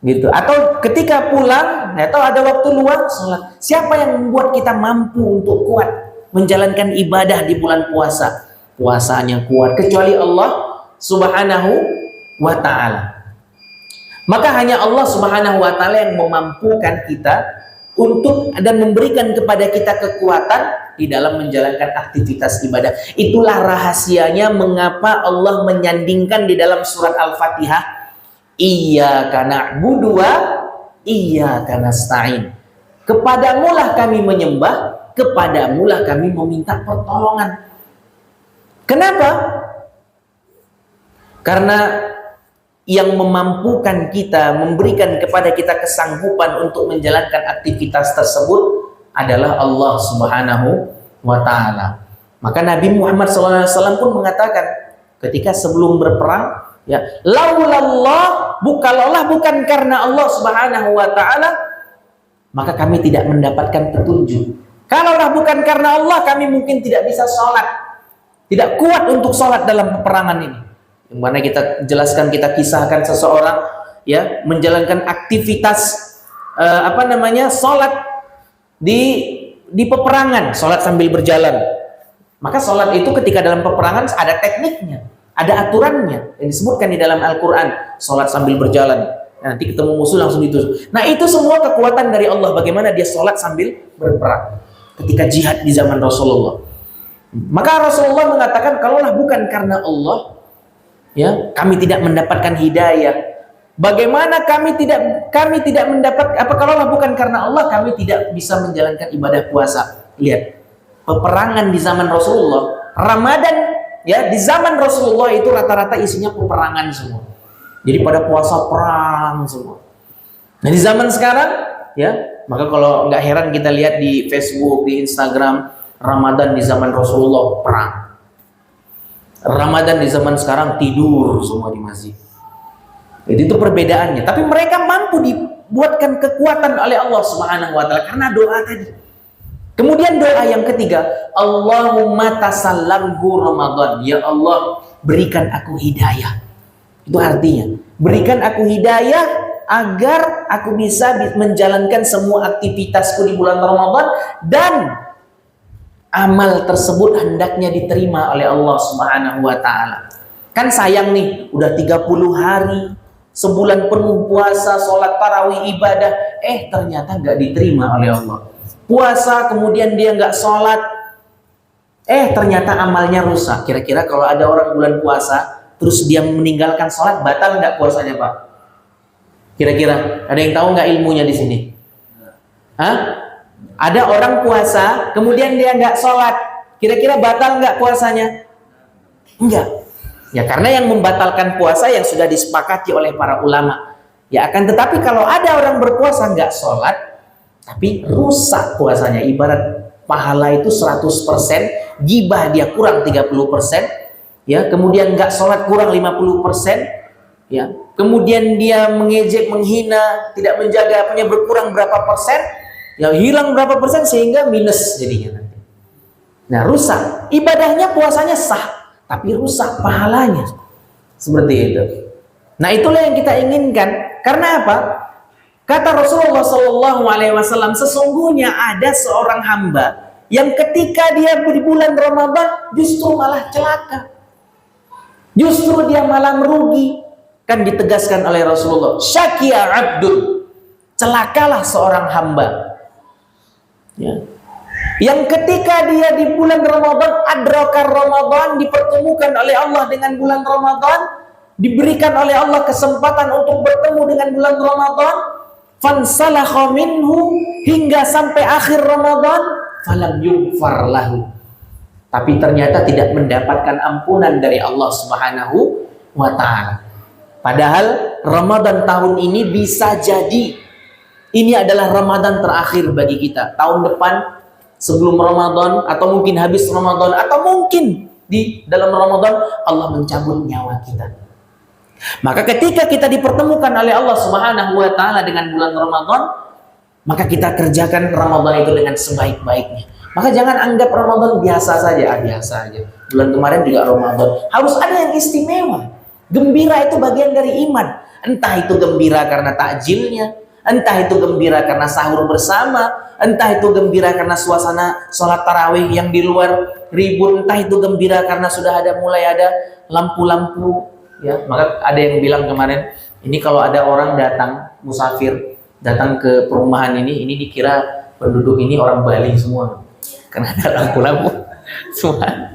gitu. Atau ketika pulang, atau ada waktu luang, sholat. Siapa yang membuat kita mampu untuk kuat menjalankan ibadah di bulan puasa? Puasanya kuat, kecuali Allah Subhanahu wa ta'ala. Maka hanya Allah Subhanahu wa ta'ala yang memampukan kita untuk dan memberikan kepada kita kekuatan di dalam menjalankan aktivitas ibadah. Itulah rahasianya mengapa Allah menyandingkan di dalam surat Al-Fatihah, Iyyaka na'budu wa iyyaka nasta'in. Kepadamulah kami menyembah, kepadamulah kami meminta pertolongan. Kenapa? Karena yang memampukan kita, memberikan kepada kita kesanggupan untuk menjalankan aktivitas tersebut adalah Allah Subhanahu wa ta'ala. Maka Nabi Muhammad SAW pun mengatakan ketika sebelum berperang, ya, laulallah, bukan karena Allah Subhanahu wa ta'ala, maka kami tidak mendapatkan petunjuk. Kalaulah bukan karena Allah, kami mungkin tidak bisa sholat, tidak kuat untuk sholat dalam peperangan ini. Yang mana kita jelaskan, kita kisahkan seseorang, ya, menjalankan aktivitas sholat di peperangan, sholat sambil berjalan. Maka sholat itu ketika dalam peperangan ada tekniknya, ada aturannya yang disebutkan di dalam Al-Quran. Sholat sambil berjalan, nanti ketemu musuh langsung ditusuk. Nah, itu semua kekuatan dari Allah. Bagaimana dia sholat sambil berperang ketika jihad di zaman Rasulullah. Maka Rasulullah mengatakan, kalaulah bukan karena Allah, ya, kami tidak mendapatkan hidayah. Bagaimana kami tidak mendapat, kalaulah bukan karena Allah, kami tidak bisa menjalankan ibadah puasa. Lihat, peperangan di zaman Rasulullah, Ramadan, ya, di zaman Rasulullah itu rata-rata isinya peperangan semua. Jadi pada puasa perang semua. Nah, di zaman sekarang, ya, maka kalau nggak heran kita lihat di Facebook, di Instagram, Ramadan di zaman Rasulullah perang. Ramadan di zaman sekarang tidur semua di masjid. Jadi itu perbedaannya. Tapi mereka mampu dibuatkan kekuatan oleh Allah Subhanahu wa ta'ala karena doa tadi. Kemudian doa yang ketiga, Allahumma tasallamhu Ramadan. Ya Allah, berikan aku hidayah. Itu artinya, berikan aku hidayah agar aku bisa menjalankan semua aktivitasku di bulan Ramadan dan amal tersebut hendaknya diterima oleh Allah Subhanahu wa ta'ala. Kan sayang nih, udah 30 hari, sebulan penuh puasa, sholat tarawih, ibadah, ternyata nggak diterima oleh Allah. Puasa, kemudian dia nggak sholat, ternyata amalnya rusak. Kira-kira kalau ada orang bulan puasa, terus dia meninggalkan sholat, batal nggak puasanya, Pak? Kira-kira, ada yang tahu nggak ilmunya di sini? Hah? Ada orang puasa, kemudian dia nggak sholat, kira-kira batal nggak puasanya? Enggak. Ya, karena yang membatalkan puasa yang sudah disepakati oleh para ulama. Ya, akan tetapi kalau ada orang berpuasa nggak sholat, tapi rusak puasanya, ibarat pahala itu 100%, gibah dia kurang 30%, ya, kemudian nggak sholat kurang 50%, ya, kemudian dia mengejek, menghina, tidak menjaga apanya berkurang berapa persen, ya, hilang berapa persen sehingga minus jadinya nanti. Nah, rusak. Ibadahnya, puasanya sah, tapi rusak pahalanya. Seperti itu. Nah, itulah yang kita inginkan. Karena apa? Kata Rasulullah SAW, sesungguhnya ada seorang hamba yang ketika dia di bulan Ramadan justru malah celaka. Justru dia malah merugi. kan ditegaskan oleh Rasulullah, syakiya abdun, celakalah seorang hamba, ya, yang ketika dia di bulan Ramadan, adraka Ramadan, dipertemukan oleh Allah dengan bulan Ramadan, diberikan oleh Allah kesempatan untuk bertemu dengan bulan Ramadan, fansalakha minhu, hingga sampai akhir Ramadan, falam yughfar lahu, tapi ternyata tidak mendapatkan ampunan dari Allah Subhanahu wa ta'ala. Padahal Ramadan tahun ini bisa jadi ini adalah Ramadan terakhir bagi kita. Tahun depan sebelum Ramadan, atau mungkin habis Ramadan, atau mungkin di dalam Ramadan Allah mencabut nyawa kita. Maka ketika kita dipertemukan oleh Allah Subhanahu wa ta'ala dengan bulan Ramadan, maka kita kerjakan Ramadan itu dengan sebaik-baiknya. Maka jangan anggap Ramadan biasa saja, biasa aja. Bulan kemarin juga Ramadan. Harus ada yang istimewa. Gembira itu bagian dari iman. Entah itu gembira karena takjilnya, entah itu gembira karena sahur bersama, entah itu gembira karena suasana sholat tarawih yang di luar ribut, entah itu gembira karena sudah mulai ada lampu-lampu. Ya, maka ada yang bilang kemarin, ini kalau ada orang datang musafir, datang ke perumahan ini dikira penduduk ini orang Bali semua. Karena ada lampu-lampu semua.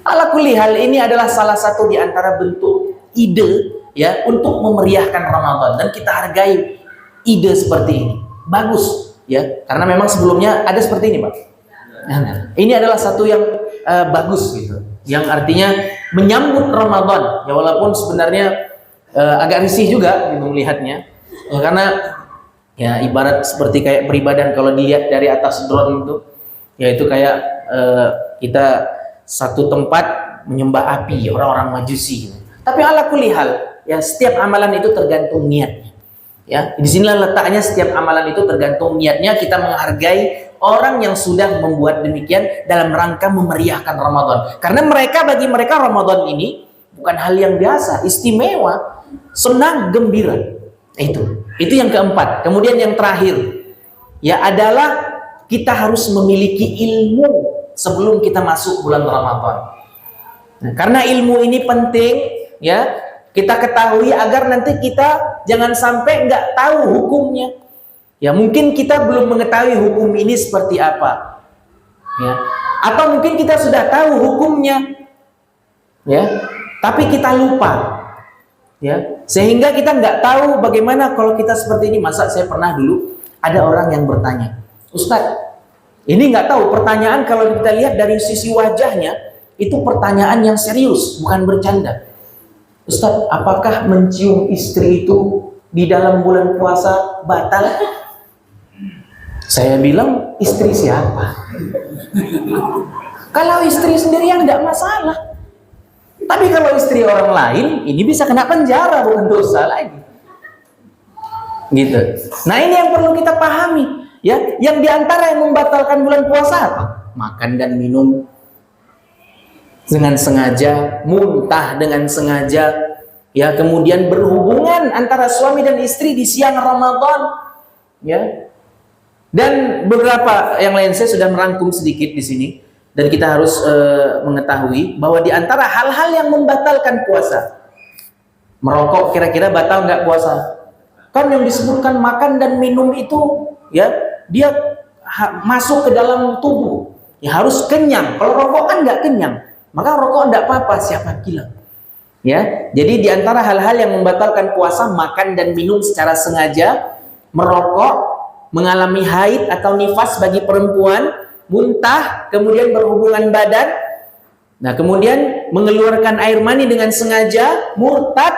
Ala kulli hal, ini adalah salah satu di antara bentuk ide, ya, untuk memeriahkan Ramadan, dan kita hargai ide seperti ini. Bagus, ya, karena memang sebelumnya ada seperti ini, Pak. Nah, ini adalah satu yang bagus gitu, yang artinya menyambut Ramadan, ya, walaupun sebenarnya agak risih juga gitu melihatnya, ya, karena ya ibarat seperti kayak beribadah kalau dilihat dari atas drone itu, yaitu kayak kita satu tempat menyembah api, orang-orang majusi gitu. Tapi ala kulli hal, ya, setiap amalan itu tergantung niatnya, ya. Di sinilah letaknya, setiap amalan itu tergantung niatnya. Kita menghargai orang yang sudah membuat demikian dalam rangka memeriahkan Ramadan, karena bagi mereka Ramadan ini bukan hal yang biasa, istimewa, senang, gembira. Itu yang keempat. Kemudian yang terakhir, ya, adalah kita harus memiliki ilmu sebelum kita masuk bulan Ramadan. Nah, karena ilmu ini penting, ya, kita ketahui agar nanti kita jangan sampai nggak tahu hukumnya. Ya, mungkin kita belum mengetahui hukum ini seperti apa, ya, atau mungkin kita sudah tahu hukumnya, ya, tapi kita lupa. Ya, sehingga kita nggak tahu bagaimana kalau kita seperti ini. Masa saya pernah dulu ada orang yang bertanya, Ustadz, ini nggak tahu pertanyaan, kalau kita lihat dari sisi wajahnya itu pertanyaan yang serius, bukan bercanda. Ustadz, apakah mencium istri itu di dalam bulan puasa batal? Saya bilang, istri siapa? Kalau istri sendirian nggak masalah. Tapi kalau istri orang lain, ini bisa kena penjara, bukan dosa lagi. Gitu. Nah, ini yang perlu kita pahami, ya. Yang diantara yang membatalkan bulan puasa apa? Makan dan minum dengan sengaja, muntah dengan sengaja, ya. Kemudian berhubungan antara suami dan istri di siang Ramadan, ya. Dan beberapa yang lain saya sudah merangkum sedikit di sini. Dan kita harus mengetahui bahwa di antara hal-hal yang membatalkan puasa, merokok kira-kira batal nggak puasa? Kan yang disebutkan makan dan minum itu, ya, dia masuk ke dalam tubuh, ya, harus kenyang. Kalau rokok kan nggak kenyang, maka rokok nggak apa-apa, siapa bilang? Ya, jadi di antara hal-hal yang membatalkan puasa, makan dan minum secara sengaja, merokok, mengalami haid atau nifas bagi perempuan, muntah, kemudian berhubungan badan, nah kemudian mengeluarkan air mani dengan sengaja, murtad,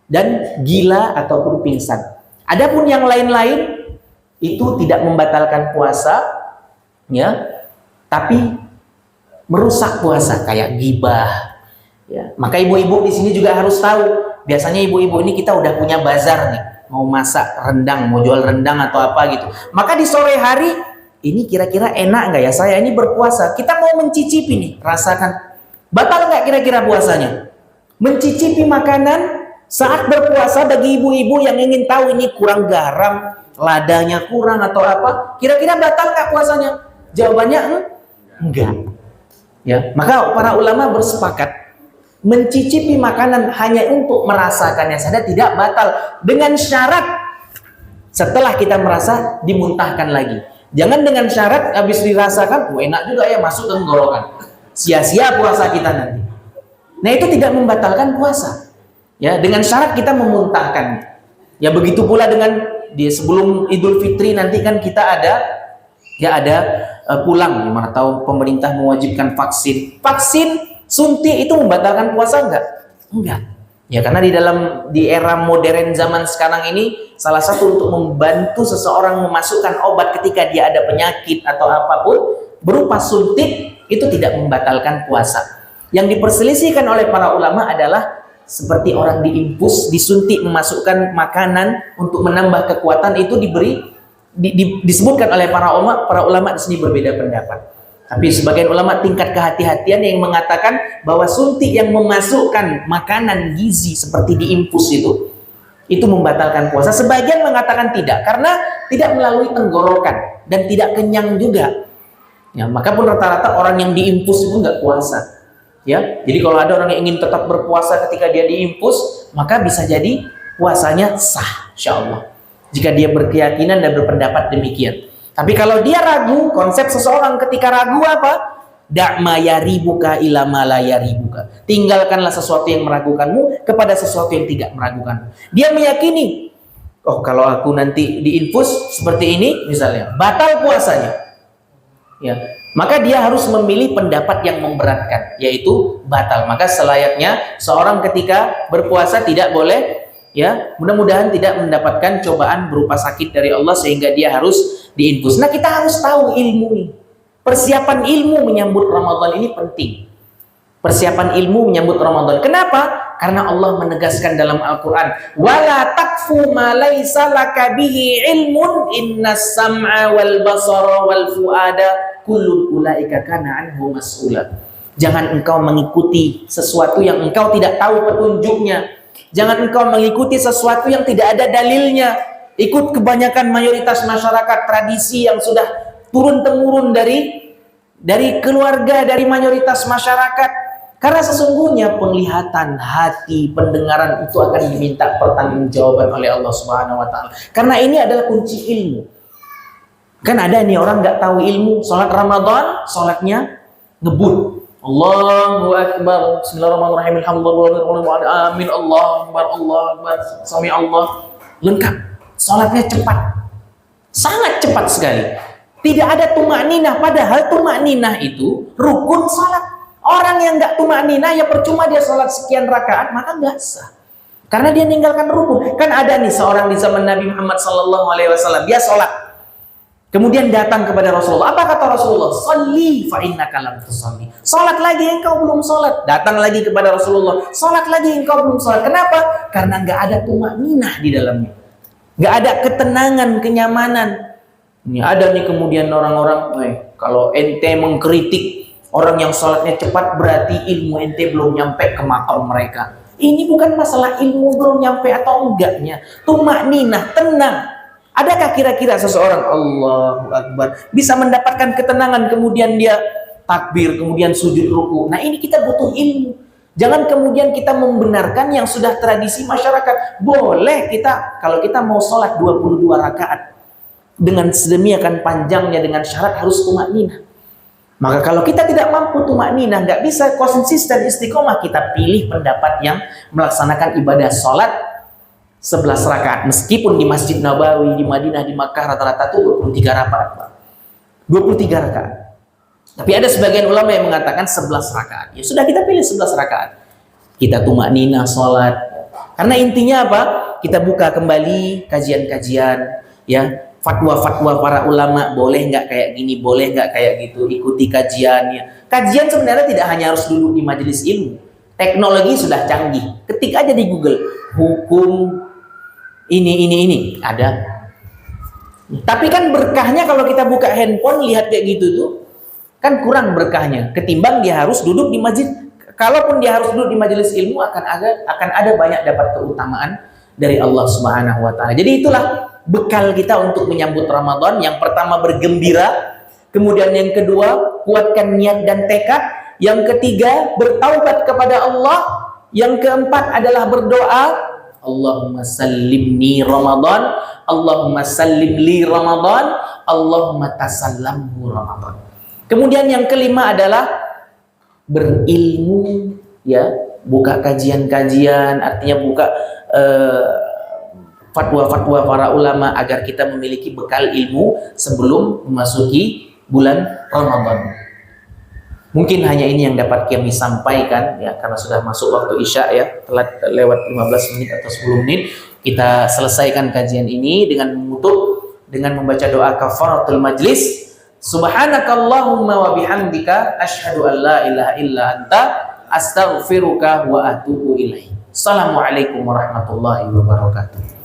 dan gila ataupun pingsan. Adapun yang lain-lain itu tidak membatalkan puasa, ya, tapi merusak puasa, kayak ghibah, ya. Maka ibu-ibu di sini juga harus tahu. Biasanya ibu-ibu ini kita udah punya bazar nih, mau masak rendang, mau jual rendang atau apa gitu. Maka di sore hari, ini kira-kira enak nggak ya, saya ini berpuasa, kita mau mencicipi nih, rasakan, batal nggak kira-kira puasanya? Mencicipi makanan saat berpuasa bagi ibu-ibu yang ingin tahu ini kurang garam, ladanya kurang atau apa, kira-kira batal nggak puasanya? Jawabannya enggak. Ya, maka para ulama bersepakat, mencicipi makanan hanya untuk merasakannya saja tidak batal, dengan syarat setelah kita merasa dimuntahkan lagi. Jangan dengan syarat habis dirasakan, enak juga ya, masuk ke tenggorokan, sia-sia puasa kita nanti. Nah itu tidak membatalkan puasa. Ya, dengan syarat kita memuntahkan. Ya begitu pula dengan sebelum Idul Fitri nanti kan kita ada pulang, mana tahu pemerintah mewajibkan vaksin. Vaksin suntik itu membatalkan puasa enggak? Enggak. Ya karena di era modern zaman sekarang ini salah satu untuk membantu seseorang memasukkan obat ketika dia ada penyakit atau apapun berupa suntik itu tidak membatalkan puasa. Yang diperselisihkan oleh para ulama adalah seperti orang diinfus, disuntik memasukkan makanan untuk menambah kekuatan itu disebutkan oleh para ulama di sini berbeda pendapat. Tapi sebagian ulama tingkat kehati-hatian yang mengatakan bahwa suntik yang memasukkan makanan gizi seperti diinfus itu membatalkan puasa. Sebagian mengatakan tidak karena tidak melalui tenggorokan dan tidak kenyang juga. Ya, maka pun rata-rata orang yang diinfus itu nggak puasa. Ya, jadi kalau ada orang yang ingin tetap berpuasa ketika dia diinfus, maka bisa jadi puasanya sah, insya Allah. Jika dia berkeyakinan dan berpendapat demikian. Tapi kalau dia ragu, konsep seseorang ketika ragu apa? Da'ma yaribuka ila ma la yaribuka. Tinggalkanlah sesuatu yang meragukanmu kepada sesuatu yang tidak meragukanmu. Dia meyakini, oh kalau aku nanti diinfus seperti ini misalnya, batal puasanya. Ya, maka dia harus memilih pendapat yang memberatkan, yaitu batal. Maka selayaknya seorang ketika berpuasa tidak boleh, ya, mudah-mudahan tidak mendapatkan cobaan berupa sakit dari Allah sehingga dia harus diinfus. Nah, kita harus tahu ilmu ini. Persiapan ilmu menyambut Ramadan ini penting. Persiapan ilmu menyambut Ramadan. Kenapa? Karena Allah menegaskan dalam Al-Quran, wala takfu ma laysa laka bihi ilmun innas sam'a wal basara wal fuada kullun ulaika kana anhu mas'ula. Jangan engkau mengikuti sesuatu yang engkau tidak tahu petunjuknya. Jangan engkau mengikuti sesuatu yang tidak ada dalilnya. Ikut kebanyakan mayoritas masyarakat tradisi yang sudah turun-temurun dari keluarga, dari mayoritas masyarakat. Karena sesungguhnya penglihatan, hati, pendengaran itu akan diminta pertanggungjawaban oleh Allah Subhanahu wa taala. Karena ini adalah kunci ilmu. Kan ada nih orang nggak tahu ilmu, sholat Ramadan, sholatnya ngebut. Allahu Akbar, Bismillahirrahmanirrahim, Alhamdulillah, Amin, Allahu Akbar, Allahu Akbar, Sami Allah, lengkap. Sholatnya cepat, sangat cepat sekali. Tidak ada tumakninah, padahal tumakninah itu rukun sholat. Orang yang nggak tumakninah ya percuma dia sholat sekian rakaat, maka nggak sah. Karena dia meninggalkan rukun. Kan ada nih seorang di zaman Nabi Muhammad SAW, dia sholat. Kemudian datang kepada Rasulullah. Apa kata Rasulullah? Sholli fa innaka lam tusolli. Sholat lagi engkau belum sholat. Datang lagi kepada Rasulullah. Sholat lagi engkau belum sholat. Kenapa? Karena nggak ada tumakninah di dalamnya. Nggak ada ketenangan, kenyamanan. Ini ada nih kemudian orang-orang, kalau ente mengkritik orang yang sholatnya cepat berarti ilmu ente belum nyampe ke makam mereka. Ini bukan masalah ilmu belum nyampe atau enggaknya. Tumakninah, tenang. Adakah kira-kira seseorang Allahu Akbar bisa mendapatkan ketenangan kemudian dia takbir, kemudian sujud ruku? Nah ini kita butuh ilmu. Jangan kemudian kita membenarkan yang sudah tradisi masyarakat. Boleh kita, kalau kita mau sholat 22 rakaat dengan sedemikian panjangnya dengan syarat harus tumakninah. Maka kalau kita tidak mampu tumakninah, nggak bisa konsisten istiqomah, kita pilih pendapat yang melaksanakan ibadah sholat 11 rakaat. Meskipun di Masjid Nabawi, di Madinah, di Makkah rata-rata itu 23 rakaat. 23 rakaat. Tapi ada sebagian ulama yang mengatakan 11 rakaat. Ya sudah, kita pilih 11 rakaat. Kita tumakninah sholat. Karena intinya apa? Kita buka kembali kajian-kajian, ya, fatwa-fatwa para ulama, boleh nggak kayak gini, boleh nggak kayak gitu, ikuti kajiannya. Kajian sebenarnya tidak hanya harus duduk di majelis ilmu. Teknologi sudah canggih. Ketik aja di Google, hukum ini ada. Tapi kan berkahnya kalau kita buka handphone lihat kayak gitu tuh, kan kurang berkahnya. Ketimbang dia harus duduk di masjid. Kalaupun dia harus duduk di majelis ilmu, akan ada banyak dapat keutamaan dari Allah Subhanahu wa taala. Jadi itulah bekal kita untuk menyambut Ramadan. Yang pertama bergembira, kemudian yang kedua kuatkan niat dan tekad, yang ketiga bertaubat kepada Allah, Yang keempat adalah berdoa, Allahumma sallimni Ramadan, Allahumma sallim li Ramadan, Allahumma tasallamhu Ramadan. Kemudian yang kelima adalah berilmu, ya, buka kajian-kajian, artinya buka fatwa-fatwa para ulama agar kita memiliki bekal ilmu sebelum memasuki bulan Ramadan. Mungkin hanya ini yang dapat kami sampaikan, ya, karena sudah masuk waktu Isya, ya, telat lewat 15 menit atau 10 menit. Kita selesaikan kajian ini dengan menutup dengan membaca doa kafaratul majlis. Subhanakallahumma wa bihamdika asyhadu an la ilaha illa anta astaghfiruka wa atubu ilaik. Assalamualaikum warahmatullahi wabarakatuh.